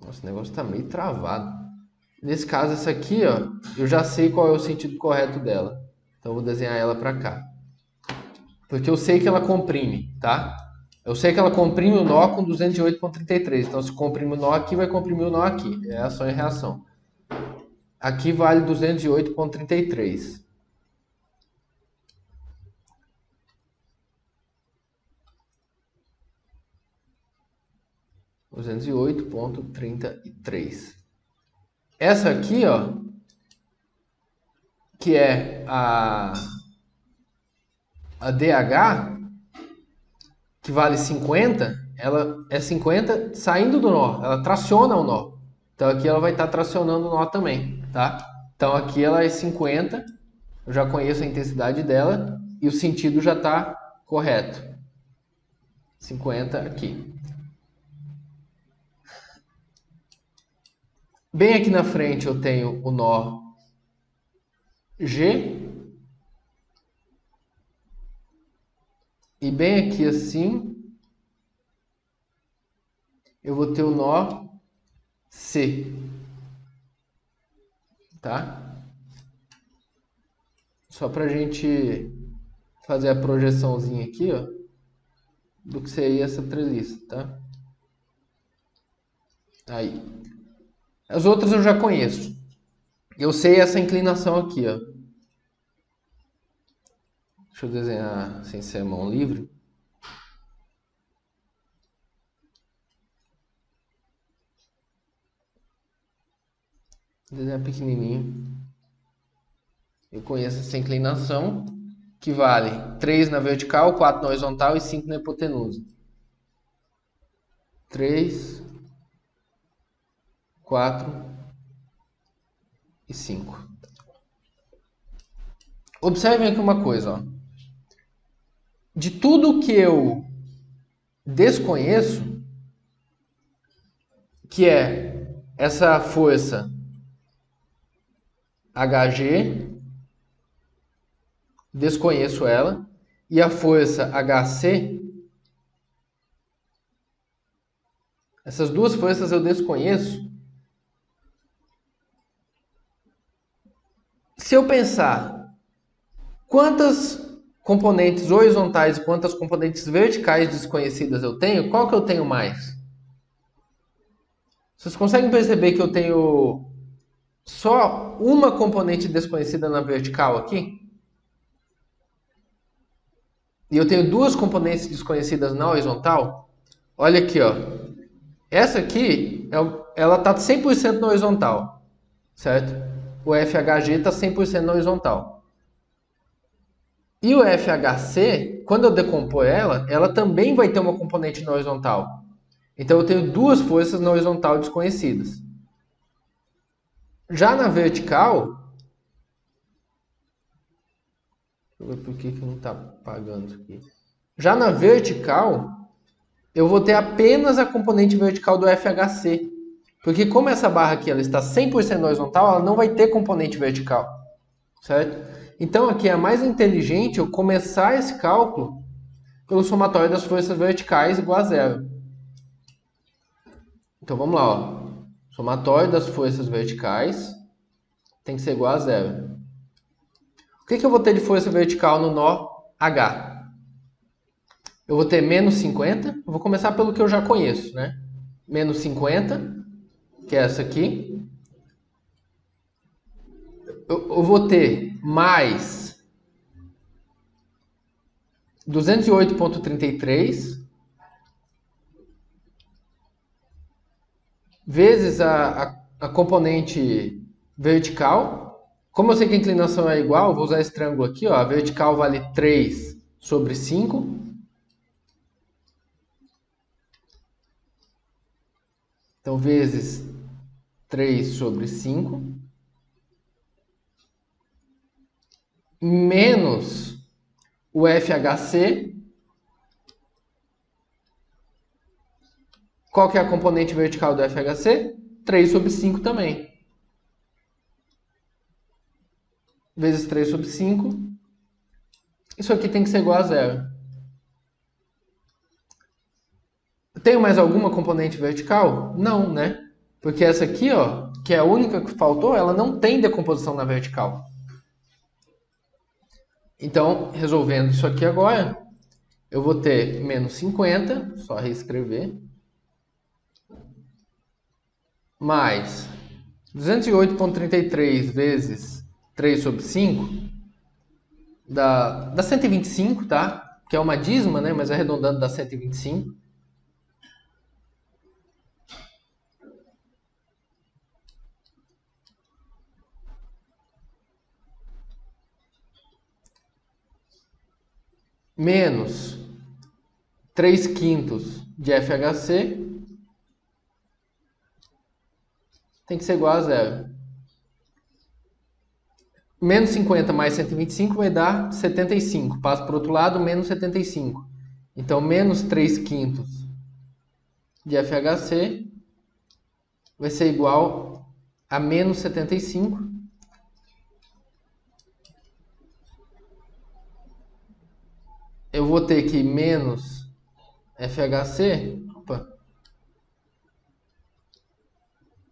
Nossa, o negócio está meio travado. Nesse caso, essa aqui, ó, eu já sei qual é o sentido correto dela. Então, eu vou desenhar ela para cá. Porque eu sei que ela comprime, tá? Eu sei que ela comprime o nó com 208,33. Então, se comprime o nó aqui, vai comprimir o nó aqui. É ação e reação. Aqui vale 208,33. Essa aqui, ó, que é a DH, que vale 50, ela é 50 saindo do nó, ela traciona o nó. Então aqui ela vai estar tracionando o nó também, tá? Então aqui ela é 50, eu já conheço a intensidade dela e o sentido já está correto. 50 aqui. Bem aqui na frente eu tenho o nó G. E bem aqui assim, eu vou ter o nó C. Tá? Só para a gente fazer a projeçãozinha aqui, ó, do que seria essa treliça, tá? Aí. As outras eu já conheço. Eu sei essa inclinação aqui, ó. Deixa eu desenhar sem ser a mão livre. Vou desenhar pequenininho. Eu conheço essa inclinação, que vale 3 na vertical, 4 na horizontal e 5 na hipotenusa. 3, 4 e 5. Observem aqui uma coisa, ó. De tudo que eu desconheço, que é essa força HG, desconheço ela, e a força HC, essas duas forças eu desconheço. Se eu pensar quantas componentes horizontais e quantas componentes verticais desconhecidas eu tenho, qual que eu tenho mais? Vocês conseguem perceber que eu tenho só uma componente desconhecida na vertical aqui? E eu tenho duas componentes desconhecidas na horizontal? Olha aqui, ó. Essa aqui, ela está 100% na horizontal, certo? O FHG está 100% na horizontal. E o FHC, quando eu decompor ela também vai ter uma componente na horizontal. Então eu tenho duas forças na horizontal desconhecidas. Já na vertical, deixa eu ver por que não está apagando isso aqui. Já na vertical, eu vou ter apenas a componente vertical do FHC. Porque como essa barra aqui ela está 100% na horizontal, ela não vai ter componente vertical. Certo? Então aqui é mais inteligente eu começar esse cálculo pelo somatório das forças verticais igual a zero. Então vamos lá, ó. Somatório das forças verticais tem que ser igual a zero. O que eu vou ter de força vertical no nó H? Eu vou ter menos 50. Eu vou começar pelo que eu já conheço, né? Menos 50, que é essa aqui. Eu vou ter mais 208,33 vezes a componente vertical. Como eu sei que a inclinação é igual, eu vou usar esse triângulo aqui, ó. A vertical vale 3 sobre 5. Então, vezes 3 sobre 5. Menos o FHC. Qual que é a componente vertical do FHC? 3 sobre 5 também. Vezes 3 sobre 5. Isso aqui tem que ser igual a zero. Tenho mais alguma componente vertical? Não, né? Porque essa aqui, ó, que é a única que faltou, ela não tem decomposição na vertical. Então, resolvendo isso aqui agora, eu vou ter menos 50, só reescrever, mais 208,33 vezes 3 sobre 5, dá 125, tá? Que é uma dízima, né? Mas arredondando dá 125. Menos 3 quintos de FHC tem que ser igual a zero. Menos 50 mais 125 vai dar 75. Passo para o outro lado, menos 75. Então, menos 3 quintos de FHC vai ser igual a menos 75. Eu vou ter que menos FHC,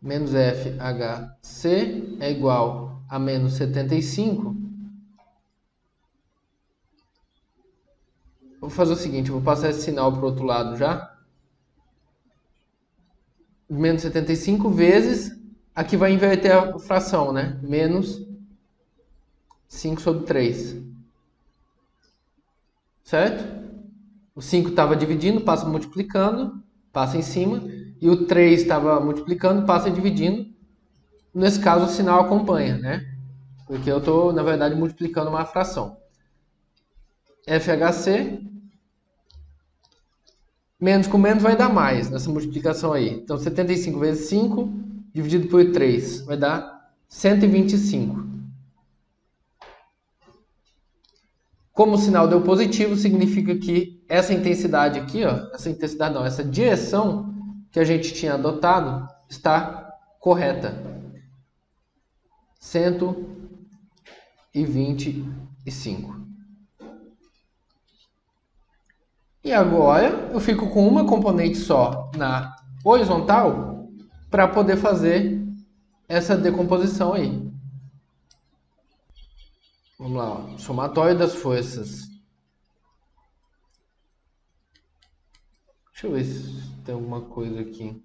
menos FHC é igual a menos 75 vou fazer o seguinte, eu vou passar esse sinal para o outro lado já. Menos 75 vezes, aqui vai inverter a fração, né? Menos 5 sobre 3. Certo? O 5 estava dividindo, passa multiplicando, passa em cima. E o 3 estava multiplicando, passa dividindo. Nesse caso, o sinal acompanha, né? Porque eu estou, na verdade, multiplicando uma fração. FHC, menos com menos vai dar mais nessa multiplicação aí. Então, 75 vezes 5 dividido por 3 vai dar 125. Como o sinal deu positivo, significa que essa intensidade aqui, ó, essa intensidade não, essa direção que a gente tinha adotado está correta. 125. E agora eu fico com uma componente só na horizontal para poder fazer essa decomposição aí. Vamos lá, ó. Somatório das forças. Deixa eu ver se tem alguma coisa aqui.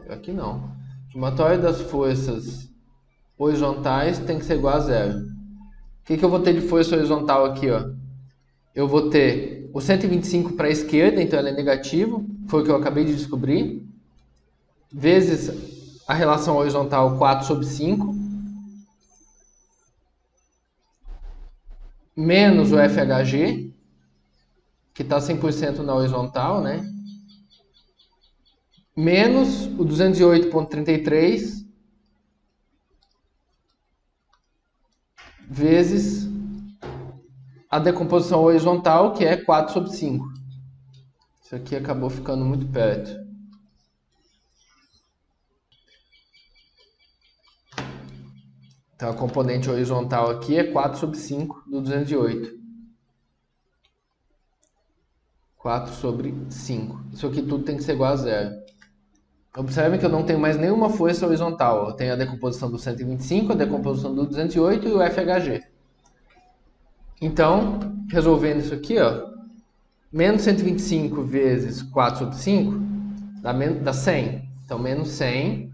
Aqui não. Somatório das forças horizontais tem que ser igual a zero. O que eu vou ter de força horizontal aqui, ó? Eu vou ter o 125 para a esquerda, então ele é negativo, foi o que eu acabei de descobrir, vezes a relação horizontal 4 sobre 5, menos o FHG, que está 100% na horizontal, né? Menos o 208,33 vezes a decomposição horizontal, que é 4 sobre 5. Isso aqui acabou ficando muito perto. Então a componente horizontal aqui é 4 sobre 5 do 208. 4 sobre 5. Isso aqui tudo tem que ser igual a zero. Observe que eu não tenho mais nenhuma força horizontal. Eu tenho a decomposição do 125, a decomposição do 208 e o FHG. Então, resolvendo isso aqui, ó, menos 125 vezes 4 sobre 5 dá 100. Então, menos 100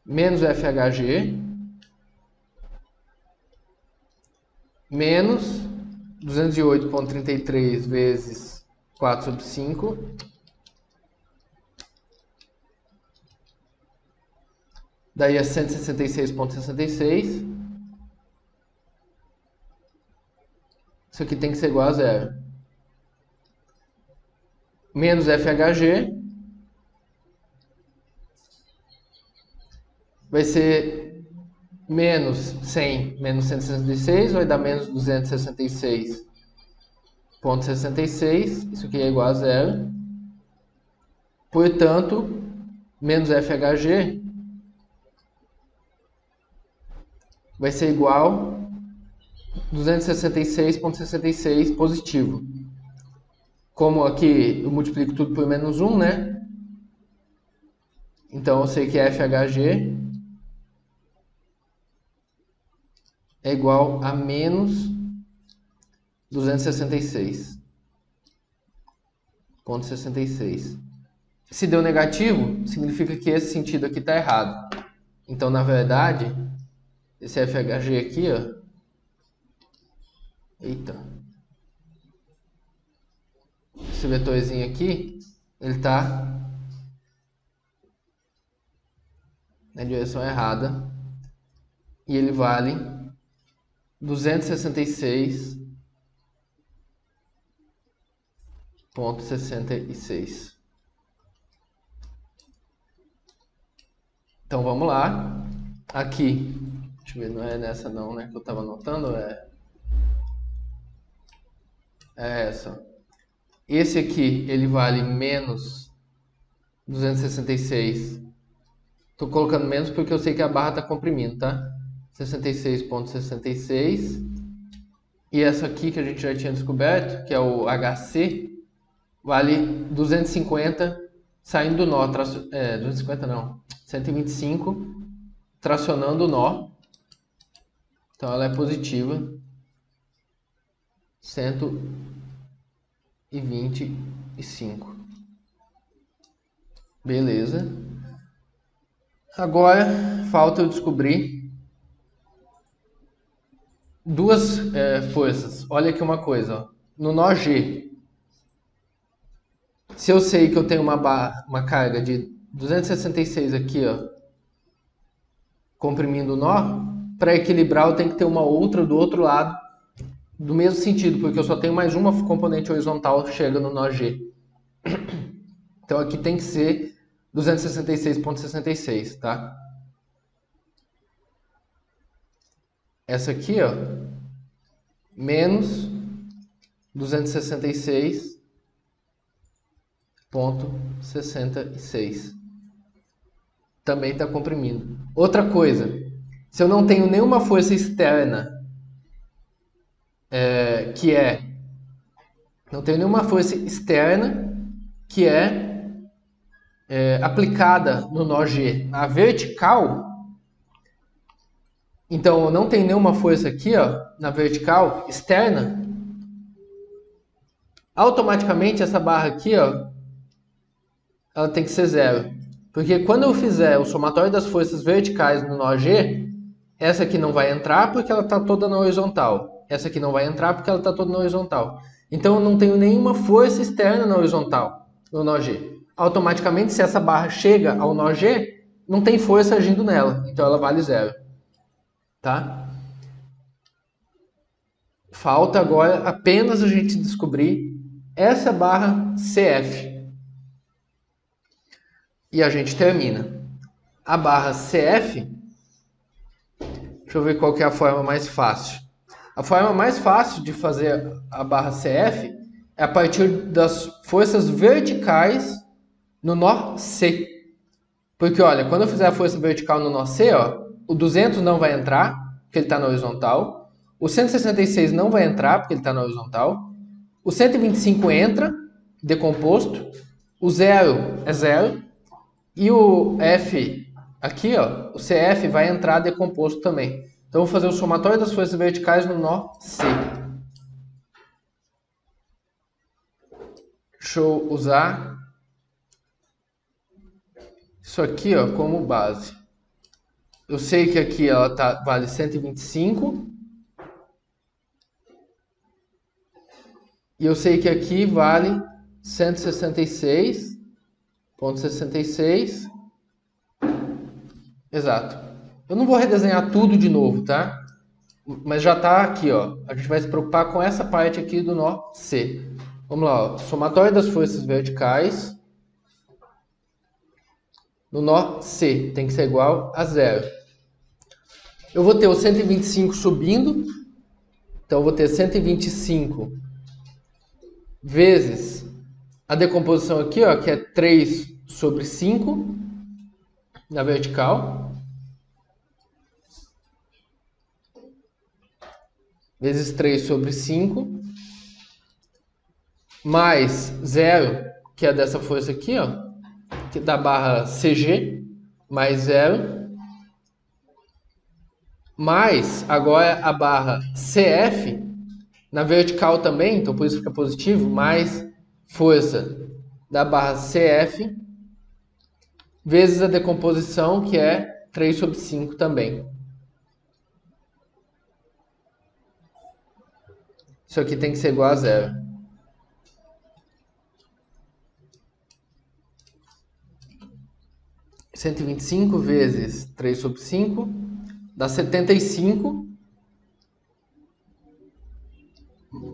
menos o FHG menos 208,33 vezes 4 sobre 5 daí é 166,66. Isso aqui tem que ser igual a zero. Menos FHG vai ser menos 100 menos 166, vai dar menos 266,66. Isso aqui é igual a zero. Portanto, menos FHG vai ser igual a 266,66 positivo. Como aqui eu multiplico tudo por menos 1, né? Então eu sei que FHG é igual a menos 266,66. Se deu negativo, significa que esse sentido aqui está errado. Então, na verdade, esse FHG aqui, ó, esse vetorzinho aqui, ele está na direção errada e ele vale 266,66. Então vamos lá. Aqui, deixa eu ver, não é nessa não, né, que eu estava anotando, é essa. Esse aqui, ele vale menos 266. Estou colocando menos porque eu sei que a barra está comprimindo, tá? 66,66. E essa aqui que a gente já tinha descoberto, que é o HC, vale 250 saindo do nó. 250 não, 125 tracionando o nó. Então ela é positiva 125. Beleza. Agora falta eu descobrir duas forças. Olha aqui uma coisa, ó. No nó G, se eu sei que eu tenho uma carga de 266 aqui, ó, comprimindo o nó, para equilibrar eu tenho que ter uma outra do outro lado, do mesmo sentido, porque eu só tenho mais uma componente horizontal que chega no nó G. Então aqui tem que ser 266,66, tá? Essa aqui, ó, menos 266,66. Também está comprimindo. Outra coisa, se eu não tenho nenhuma força externa, não tenho nenhuma força externa que aplicada no nó G na vertical, então eu não tenho nenhuma força aqui, ó, na vertical externa, automaticamente essa barra aqui, ó, ela tem que ser zero. Porque quando eu fizer o somatório das forças verticais no nó G, essa aqui não vai entrar porque ela está toda na horizontal. Essa aqui não vai entrar porque ela está toda na horizontal. Então eu não tenho nenhuma força externa na horizontal, no nó G. Automaticamente, se essa barra chega ao nó G, não tem força agindo nela. Então ela vale zero. Tá? Falta agora apenas a gente descobrir essa barra CF. E a gente termina. A barra CF, deixa eu ver qual que é a forma mais fácil. A forma mais fácil de fazer a barra CF é a partir das forças verticais no nó C. Porque, olha, quando eu fizer a força vertical no nó C, ó, o 200 não vai entrar, porque ele está na horizontal. O 166 não vai entrar, porque ele está na horizontal. O 125 entra, decomposto. O 0 é 0. E o F aqui, ó, o CF vai entrar decomposto também. Então, eu vou fazer o somatório das forças verticais no nó C. Deixa eu usar isso aqui, ó, como base. Eu sei que aqui ela vale 125. E eu sei que aqui vale 166,66. Exato. Eu não vou redesenhar tudo de novo, tá? Mas já está aqui, ó. A gente vai se preocupar com essa parte aqui do nó C. Vamos lá, ó. Somatório das forças verticais no nó C tem que ser igual a zero. Eu vou ter o 125 subindo. Então eu vou ter 125 vezes a decomposição aqui, ó, que é 3 sobre 5 na vertical. Vezes 3 sobre 5, mais 0, que é dessa força aqui, ó, que da barra CG, mais 0, mais agora a barra CF, na vertical também, então por isso fica positivo, mais força da barra CF, vezes a decomposição, que é 3 sobre 5 também. Isso aqui tem que ser igual a zero. Cento e 125 vezes 3 sobre 5 dá 75,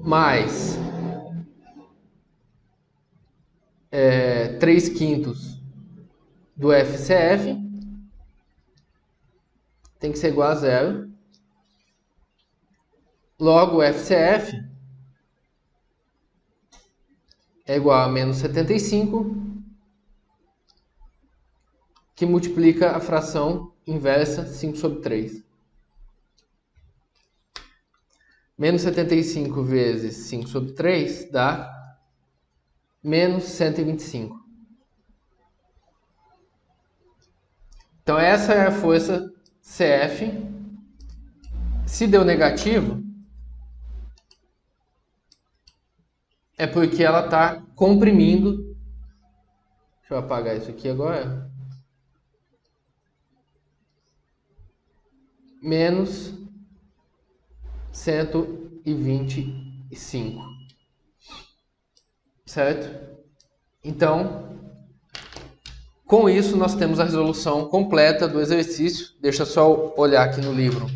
mais 3 quintos do FCF, tem que ser igual a zero. Logo, o FCF é igual a menos 75, que multiplica a fração inversa 5 sobre 3. Menos 75 vezes 5 sobre 3 dá menos 125. Então essa é a força CF Se deu negativo, é porque ela está comprimindo. Deixa eu apagar isso aqui agora. Menos 125. Certo? Então, com isso nós temos a resolução completa do exercício. Deixa eu só olhar aqui no livro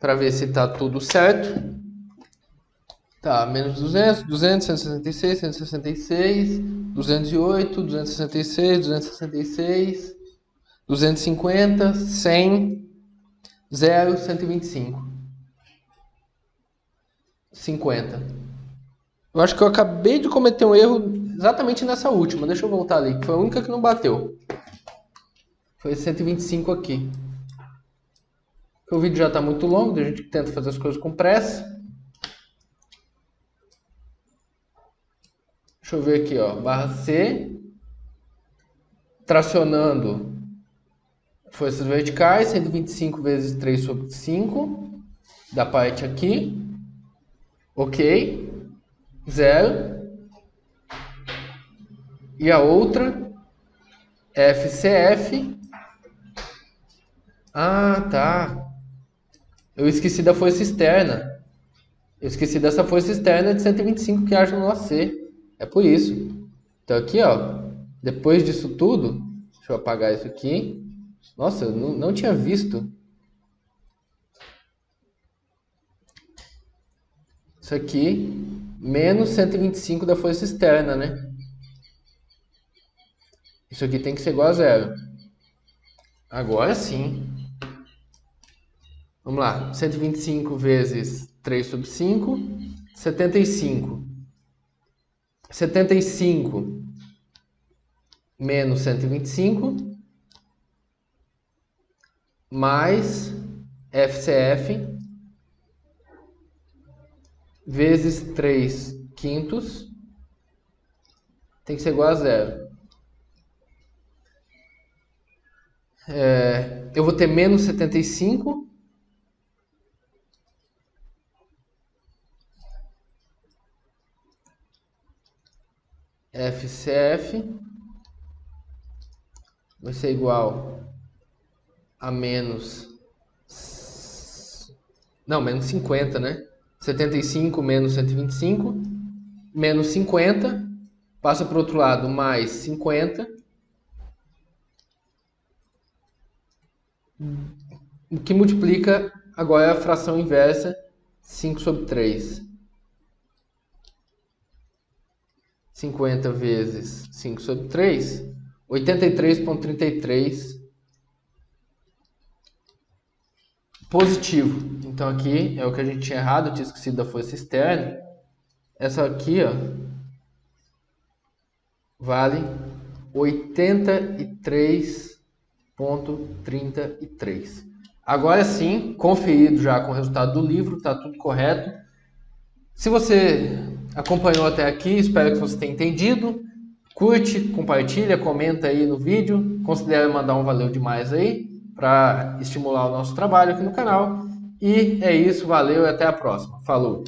para ver se está tudo certo. Tá, menos 200, 200, 166, 166, 208, 266, 266, 250, 100, 0, 125, 50. Eu acho que eu acabei de cometer um erro exatamente nessa última. Deixa eu voltar ali, que foi a única que não bateu. Foi 125 aqui. O vídeo já está muito longo, a gente tenta fazer as coisas com pressa. Deixa eu ver aqui, ó, barra C, tracionando forças verticais, 125 vezes 3 sobre 5, da parte aqui, ok, 0, e a outra, FCF, tá, eu esqueci da força externa, eu esqueci dessa força externa de 125 que age no nosso C. É por isso. Então aqui, ó, depois disso tudo, deixa eu apagar isso aqui. Nossa, eu não tinha visto. Isso aqui, menos 125 da força externa, né? Isso aqui tem que ser igual a 0. Agora sim. Vamos lá, 125 vezes 3 sobre 5, 75. 75 menos 125 mais FCF vezes 3 quintos tem que ser igual a 0. Eu vou ter menos 75 FCF vai ser igual a menos 50, né? 75 menos 125, menos 50, passa para o outro lado, mais 50. O que multiplica agora é a fração inversa, 5 sobre 3. 50 vezes 5 sobre 3, 83,33 positivo. Então aqui é o que a gente tinha errado, eu tinha esquecido da força externa. Essa aqui, ó, vale 83,33. Agora sim, conferido já com o resultado do livro, está tudo correto. Se você acompanhou até aqui, espero que você tenha entendido. Curte, compartilha, comenta aí no vídeo. Considere mandar um valeu demais aí para estimular o nosso trabalho aqui no canal. E é isso, valeu e até a próxima. Falou!